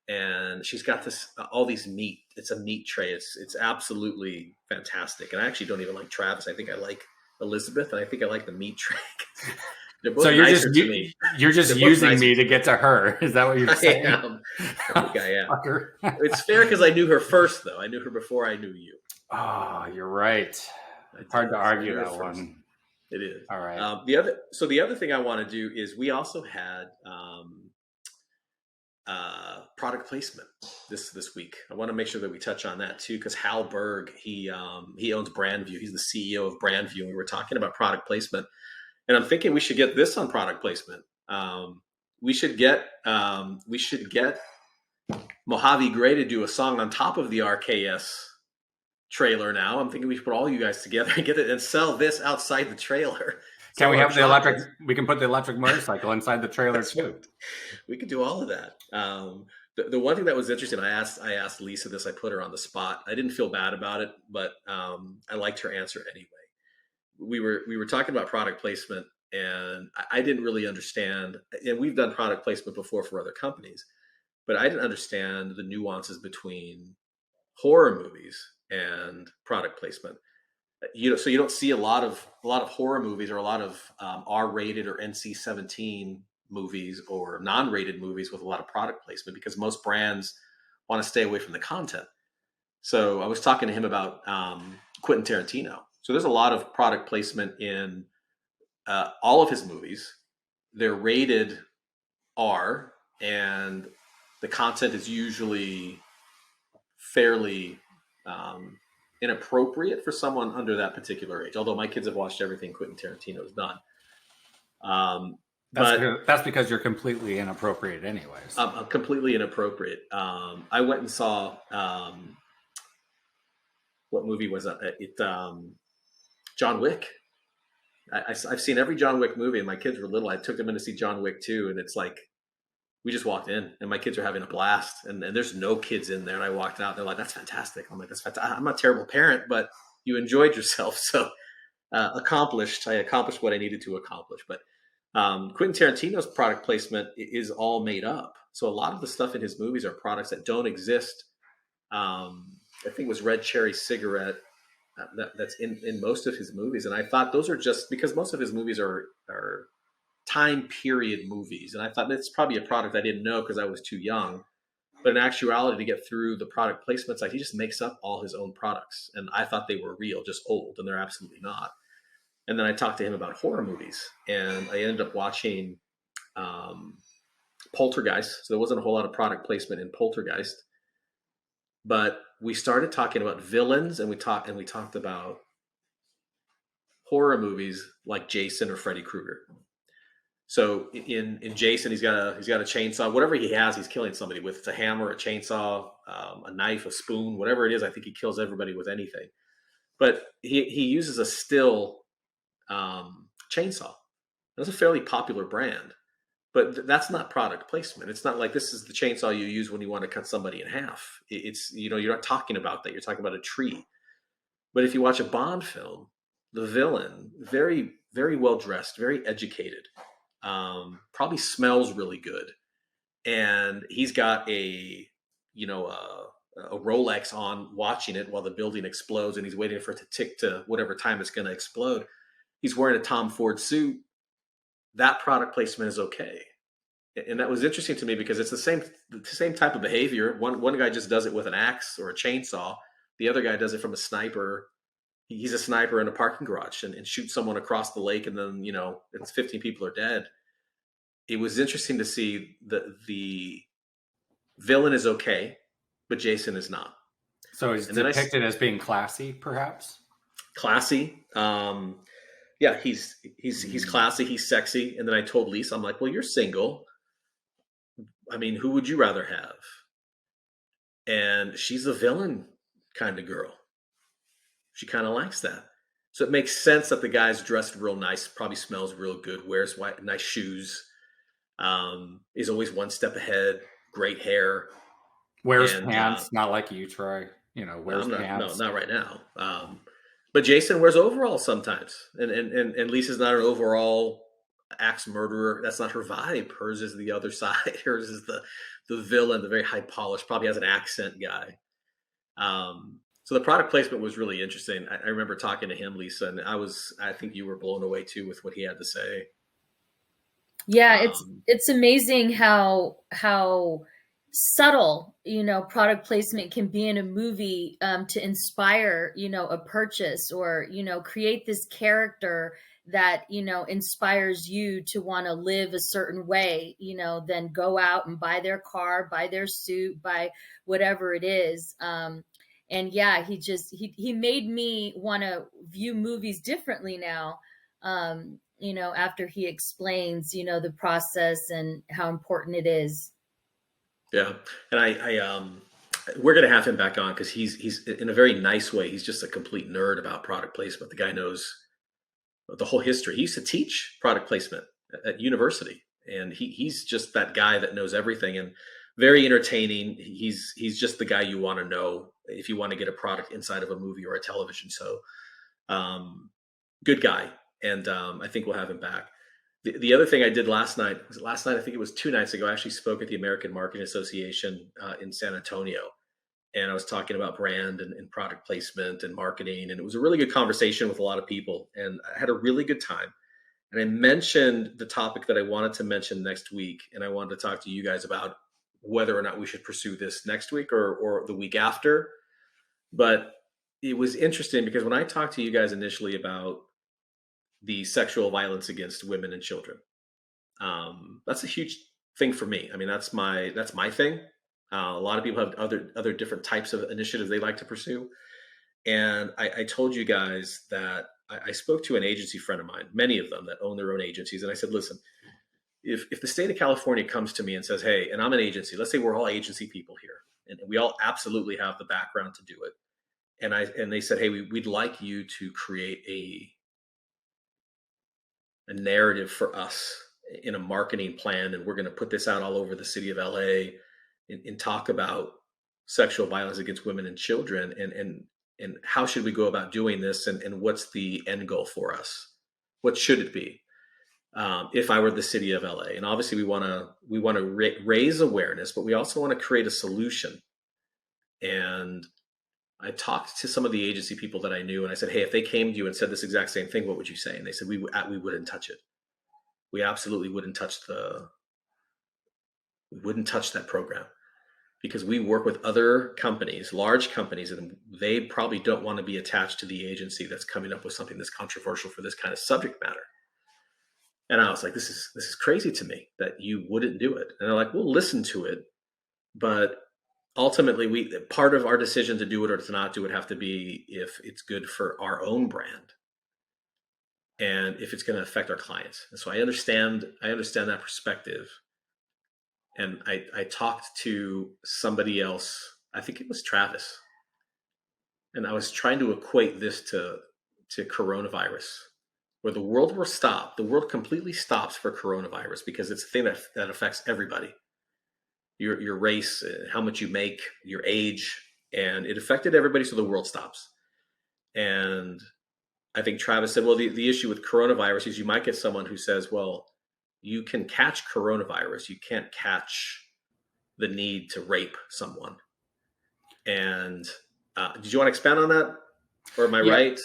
and she's got this all these meat. It's a meat tray. It's absolutely fantastic. And I actually don't even like Travis. I think I like Elizabeth, and I think I like the meat tray. They're both So nicer to me. you're just They're both using nicer me to to get to her. Is that what you're I saying? am. I think I am. Fucker. It's fair because I knew her first, though. I knew her before I knew you. Oh, you're right. Hard to argue that one. It is. All right. The other thing I want to do is we also had product placement this week. I want to make sure that we touch on that too, because Hal Berg, he owns Brandview. He's the CEO of Brandview, and we were talking about product placement. And I'm thinking we should get this on product placement. We should get Mojave Gray to do a song on top of the RKS trailer. Now I'm thinking we should put all you guys together and get it and sell this outside the trailer. Can we have the electric? We can put the electric motorcycle inside the trailer too. We could do all of that. The one thing that was interesting, I asked Lisa this. I put her on the spot. I didn't feel bad about it, but I liked her answer anyway. We were talking about product placement, and I didn't really understand. And we've done product placement before for other companies, but I didn't understand the nuances between horror movies and product placement. So you don't see a lot of horror movies or a lot of R-rated or NC-17 movies or non-rated movies with a lot of product placement, because most brands want to stay away from the content. So I was talking to him about Quentin Tarantino. So there's a lot of product placement in all of his movies. They're rated R, and the content is usually fairly inappropriate for someone under that particular age. Although my kids have watched everything Quentin Tarantino has done. That's because you're completely inappropriate anyways. I'm completely inappropriate. I went and saw, what movie was it? John Wick. I've seen every John Wick movie, and my kids were little. I took them in to see John Wick 2, and it's like we just walked in, and my kids are having a blast, and there's no kids in there. And I walked out, they're like, "That's fantastic." I'm like, "That's fantastic." I'm a terrible parent, but you enjoyed yourself, so accomplished. I accomplished what I needed to accomplish. But Quentin Tarantino's product placement is all made up. So a lot of the stuff in his movies are products that don't exist. I think it was Red Cherry cigarette that's in most of his movies. And I thought those are just because most of his movies are time period movies. And I thought that's probably a product I didn't know because I was too young. But in actuality, to get through the product placement side, he just makes up all his own products. And I thought they were real, just old, and they're absolutely not. And then I talked to him about horror movies, and I ended up watching Poltergeist. So there wasn't a whole lot of product placement in Poltergeist, but we started talking about villains, and we talked about horror movies like Jason or Freddy Krueger. So in Jason, he's got a chainsaw. Whatever he has, he's killing somebody with. It's a hammer, a chainsaw, a knife, a spoon, whatever it is. I think he kills everybody with anything. But he uses a still chainsaw. That's a fairly popular brand, but that's not product placement. It's not like this is the chainsaw you use when you want to cut somebody in half. It's, you're not talking about that. You're talking about a tree. But if you watch a Bond film, the villain, very, very well dressed, very educated, probably smells really good. And he's got a Rolex on watching it while the building explodes, and he's waiting for it to tick to whatever time it's going to explode. He's wearing a Tom Ford suit. That product placement is okay. And that was interesting to me because it's the same type of behavior. One guy just does it with an axe or a chainsaw. The other guy does it from a sniper. He's a sniper in a parking garage and shoots someone across the lake, and then, it's 15 people are dead. It was interesting to see the villain is okay, but Jason is not. So he's depicted as being classy, perhaps? Classy. Yeah, he's classy, he's sexy. And then I told Lisa, I'm like, well, you're single. I mean, who would you rather have? And she's a villain kind of girl. She kind of likes that. So it makes sense that the guy's dressed real nice, probably smells real good, wears nice shoes, is always one step ahead, great hair. Wears pants, not like you, Troy. Wears No, pants. not right now. But Jason wears overalls sometimes. And Lisa's not an overall axe murderer. That's not her vibe. Hers is the other side. Hers is the villain, the very high polished, probably has an accent guy. So the product placement was really interesting. I remember talking to him, Lisa, and I think you were blown away too with what he had to say. Yeah, it's amazing how subtle, product placement can be in a movie to inspire, a purchase or, create this character that, inspires you to want to live a certain way, then go out and buy their car, buy their suit, buy whatever it is. And yeah, he made me want to view movies differently now. After he explains, the process and how important it is. Yeah. And we're going to have him back on because he's in a very nice way. He's just a complete nerd about product placement. The guy knows the whole history. He used to teach product placement at university, and he's just that guy that knows everything and very entertaining. He's just the guy you want to know if you want to get a product inside of a movie or a television show. Good guy. And I think we'll have him back. The other thing I did last night? I think it was 2 nights ago. I actually spoke at the American Marketing Association in San Antonio. And I was talking about brand and product placement and marketing. And it was a really good conversation with a lot of people. And I had a really good time. And I mentioned the topic that I wanted to mention next week. And I wanted to talk to you guys about whether or not we should pursue this next week or the week after. But it was interesting because when I talked to you guys initially about the sexual violence against women and children, that's a huge thing for me. I mean, that's my thing. A lot of people have other different types of initiatives they like to pursue. And I told you guys that I spoke to an agency friend of mine, many of them that own their own agencies. And I said, listen, if the state of California comes to me and says, hey, and I'm an agency, let's say we're all agency people here, and we all absolutely have the background to do it. And they said, hey, we'd like you to create a narrative for us in a marketing plan, and we're going to put this out all over the city of LA and talk about sexual violence against women and children, and how should we go about doing this, and what's the end goal for us? What should it be? If I were the city of LA, and obviously we want to raise awareness, but we also want to create a solution. And I talked to some of the agency people that I knew, and I said, "Hey, if they came to you and said this exact same thing, what would you say?" And they said, "We wouldn't touch it. We absolutely wouldn't touch that program, because we work with other companies, large companies, and they probably don't want to be attached to the agency that's coming up with something that's controversial for this kind of subject matter." And I was like, "This is crazy to me that you wouldn't do it." And they're like, "We'll listen to it, but ultimately, part of our decision to do it or to not do it have to be if it's good for our own brand and if it's going to affect our clients." And so I understand that perspective. And I talked to somebody else, I think it was Travis, and I was trying to equate this to coronavirus, where the world will stop. The world completely stops for coronavirus because it's a thing that affects everybody. Your race, how much you make, your age, and it affected everybody, so the world stops. And I think Travis said, well, the issue with coronavirus is you might get someone who says, well, you can catch coronavirus, you can't catch the need to rape someone. And did you want to expand on that, or am I right?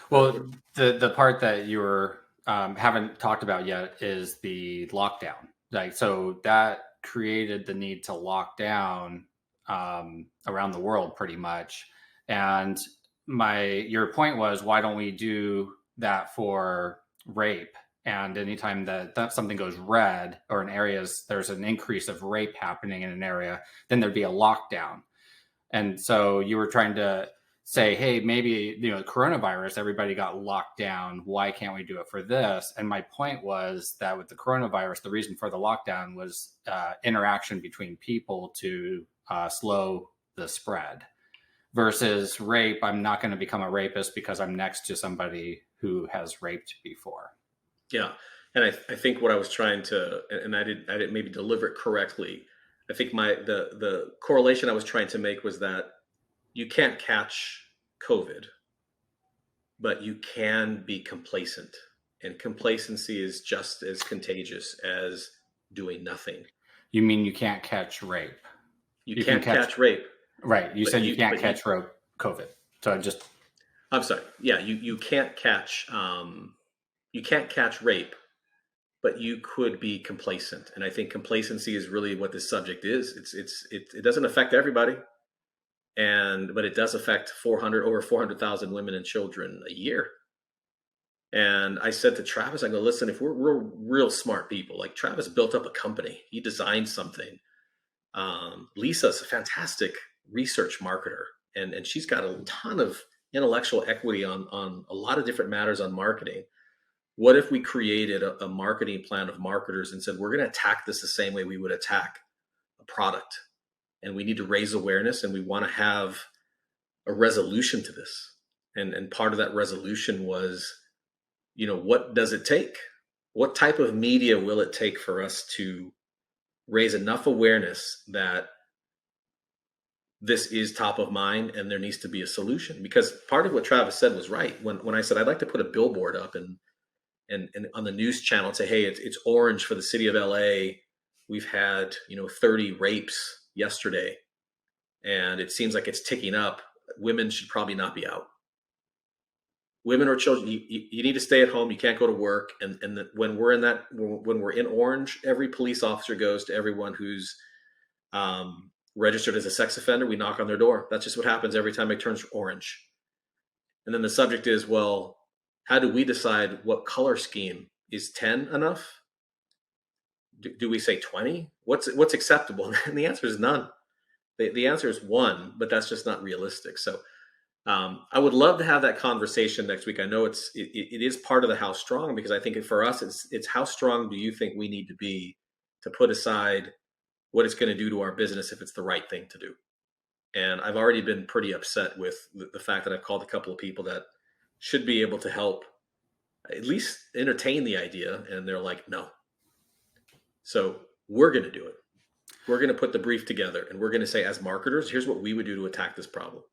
Well, the part that you were haven't talked about yet is the lockdown. Like, so that created the need to lock down around the world pretty much. And your point was, why don't we do that for rape? And anytime that something goes red, or in areas there's an increase of rape happening in an area, then there'd be a lockdown. And so you were trying to say, hey, maybe, coronavirus, everybody got locked down. Why can't we do it for this? And my point was that with the coronavirus, the reason for the lockdown was interaction between people to slow the spread. Versus rape, I'm not going to become a rapist because I'm next to somebody who has raped before. Yeah. And I think what I was trying to, and I didn't maybe deliver it correctly. I think the correlation I was trying to make was that you can't catch COVID, but you can be complacent. And complacency is just as contagious as doing nothing. You mean you can't catch rape? You can't catch rape. Right. You said you can't catch COVID. So I'm sorry. Yeah, you can't catch rape, but you could be complacent. And I think complacency is really what this subject is. It doesn't affect everybody. But it does affect over 400,000 women and children a year. And I said to Travis, I go, listen, if we're real smart people, like Travis built up a company, he designed something. Lisa's a fantastic research marketer, and she's got a ton of intellectual equity on a lot of different matters on marketing. What if we created a marketing plan of marketers and said, we're going to attack this the same way we would attack a product? And we need to raise awareness, and we want to have a resolution to this. And part of that resolution was, what does it take? What type of media will it take for us to raise enough awareness that this is top of mind and there needs to be a solution? Because part of what Travis said was right. When I said, I'd like to put a billboard up and on the news channel and say, hey, it's orange for the city of LA. We've had, 30 rapes yesterday, and it seems like it's ticking up. Women should probably not be out. Women or children, you need to stay at home. You can't go to work. And when we're in orange, every police officer goes to everyone who's registered as a sex offender. We knock on their door. That's just what happens every time it turns orange. And then the subject is, well, how do we decide what color scheme? Is 10 enough? Do we say 20? What's acceptable? And the answer is none. The answer is 1, but that's just not realistic. So I would love to have that conversation next week. I know it is part of the How Strong, because I think for us, it's how strong do you think we need to be to put aside what it's going to do to our business if it's the right thing to do. And I've already been pretty upset with the fact that I've called a couple of people that should be able to help at least entertain the idea. And they're like, no. So we're going to do it. We're going to put the brief together, and we're going to say, as marketers, here's what we would do to attack this problem.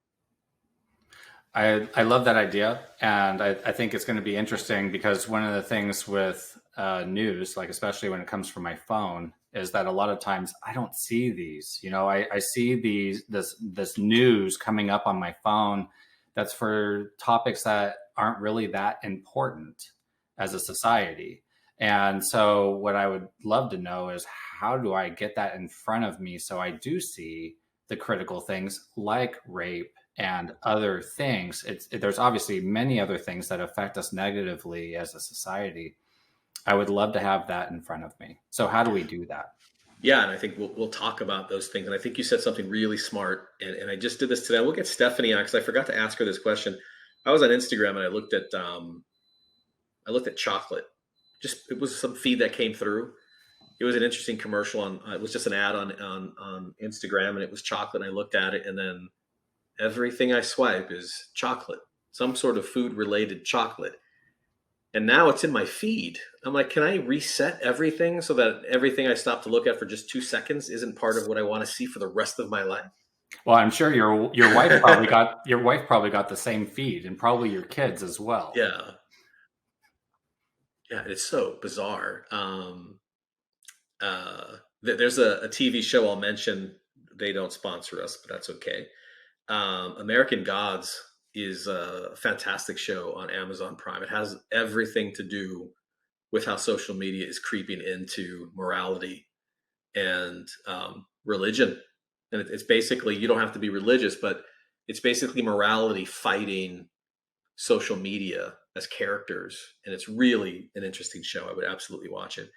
I love that idea. And I think it's going to be interesting because one of the things with news, like especially when it comes from my phone, is that a lot of times I don't see these. I see this news coming up on my phone that's for topics that aren't really that important as a society. And so what I would love to know is, how do I get that in front of me so I do see the critical things like rape and other things? There's obviously many other things that affect us negatively as a society. I would love to have that in front of me. So how do we do that? Yeah, and I think we'll talk about those things. And I think you said something really smart. And I just did this today. We'll get Stephanie on because I forgot to ask her this question. I was on Instagram and I looked at chocolate. It was some feed that came through. It was an interesting commercial on. It was just an ad on Instagram, and it was chocolate. And I looked at it, and then everything I swipe is chocolate, some sort of food related chocolate. And now it's in my feed. I'm like, can I reset everything so that everything I stop to look at for just 2 seconds isn't part of what I want to see for the rest of my life? Well, I'm sure your wife probably got the same feed, and probably your kids as well. Yeah, it's so bizarre. There's a TV show I'll mention. They don't sponsor us, but that's okay. American Gods is a fantastic show on Amazon Prime. It has everything to do with how social media is creeping into morality and religion. And it's basically, you don't have to be religious, but it's basically morality fighting social media as characters. And it's really an interesting show. I would absolutely watch it.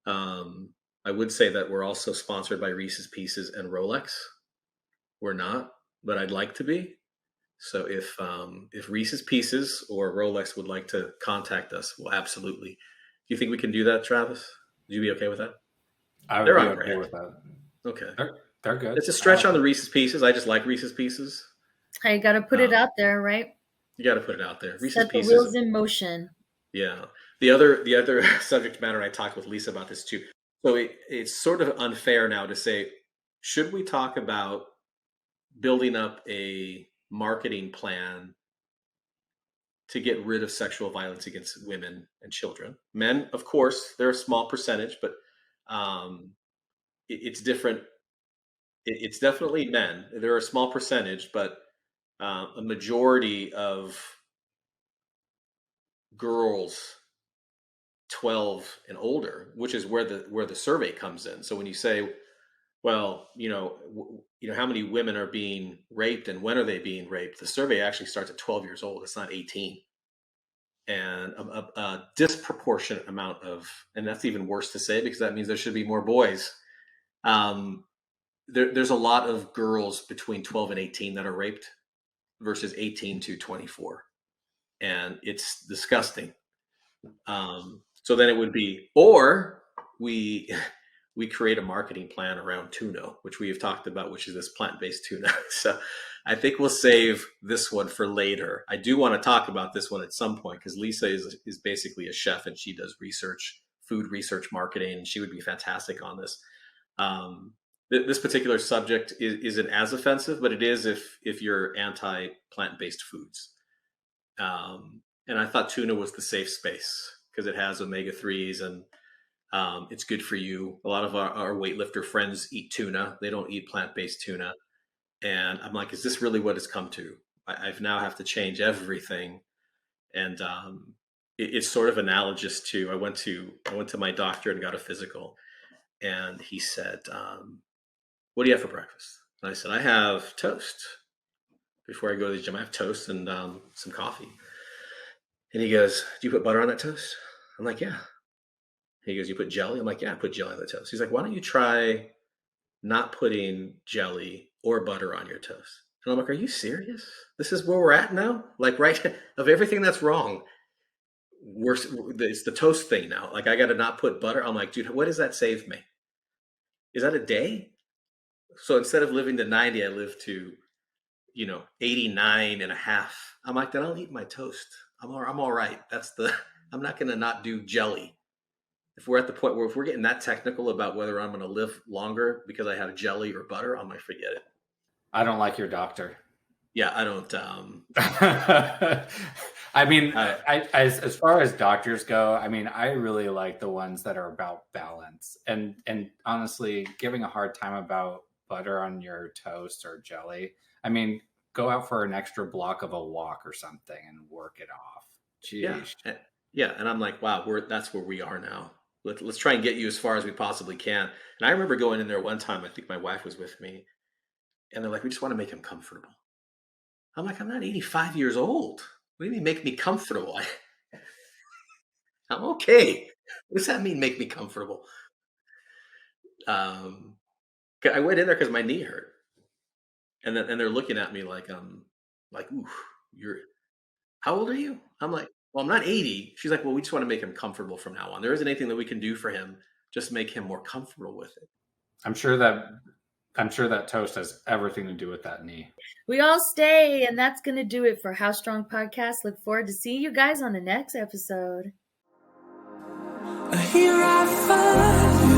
I would say that we're also sponsored by Reese's Pieces and Rolex. We're not, but I'd like to be. So if Reese's Pieces or Rolex would like to contact us, well, absolutely. Do you think we can do that, Travis? Would you be okay with that? I would be okay with that. Okay. They're good. It's a stretch on the Reese's Pieces. I just like Reese's Pieces. I got to put it out there, right? You got to put it out there. Reese's Set the Pieces. wheels in motion. Yeah. The other subject matter, and I talked with Lisa about this too. So it's sort of unfair now to say, should we talk about building up a marketing plan to get rid of sexual violence against women and children? Men, of course, they're a small percentage, but it's different. It's definitely men. They're a small percentage, but a majority of girls 12 and older, which is where the survey comes in. So when you say, well, how many women are being raped and when are they being raped? The survey actually starts at 12 years old. It's not 18. And a disproportionate amount of, and that's even worse to say because that means there should be more boys. There's a lot of girls between 12 and 18 that are raped versus 18 to 24. And it's disgusting. So then it would be, or we create a marketing plan around tuna, which we have talked about, which is this plant-based tuna. So I think we'll save this one for later. I do want to talk about this one at some point because Lisa is basically a chef and she does research, food research marketing, and she would be fantastic on this. This particular subject isn't as offensive, but it is if you're anti-plant-based foods. And I thought tuna was the safe space because it has omega-3s and it's good for you. A lot of our weightlifter friends eat tuna. They don't eat plant-based tuna. And I'm like, is this really what it's come to? I've now have to change everything. And it's sort of analogous to, I went to my doctor and got a physical. And he said, what do you have for breakfast? And I said, I have toast. Before I go to the gym, I have toast and some coffee. And he goes, do you put butter on that toast? I'm like, yeah. He goes, you put jelly? I'm like, yeah, I put jelly on the toast. He's like, why don't you try not putting jelly or butter on your toast? And I'm like, are you serious? This is where we're at now? Like, right, of everything that's wrong, it's the toast thing now. Like, I got to not put butter. I'm like, dude, what does that save me? Is that a day? So instead of living to 90, I live to, 89 and a half. I'm like, then I'll eat my toast. I'm all right. That's I'm not going to not do jelly. If we're at the point where if we're getting that technical about whether I'm going to live longer because I have jelly or butter, I might forget it. I don't like your doctor. Yeah, I don't. I mean, as far as doctors go, I mean, I really like the ones that are about balance. And honestly, giving a hard time about butter on your toast or jelly. I mean, go out for an extra block of a walk or something and work it off. Jeez. Yeah, and I'm like, wow, that's where we are now. Let's try and get you as far as we possibly can. And I remember going in there one time. I think my wife was with me, and they're like, we just want to make him comfortable. I'm like, I'm not 85 years old. What do you mean make me comfortable? I'm okay. What does that mean, make me comfortable? I went in there because my knee hurt. And they're looking at me like, ooh, how old are you? I'm like, well, I'm not 80. She's like, well, we just want to make him comfortable from now on. There isn't anything that we can do for him. Just make him more comfortable with it. I'm sure that toast has everything to do with that knee. We all stay, and that's going to do it for How Strong Podcast. Look forward to seeing you guys on the next episode. Here I find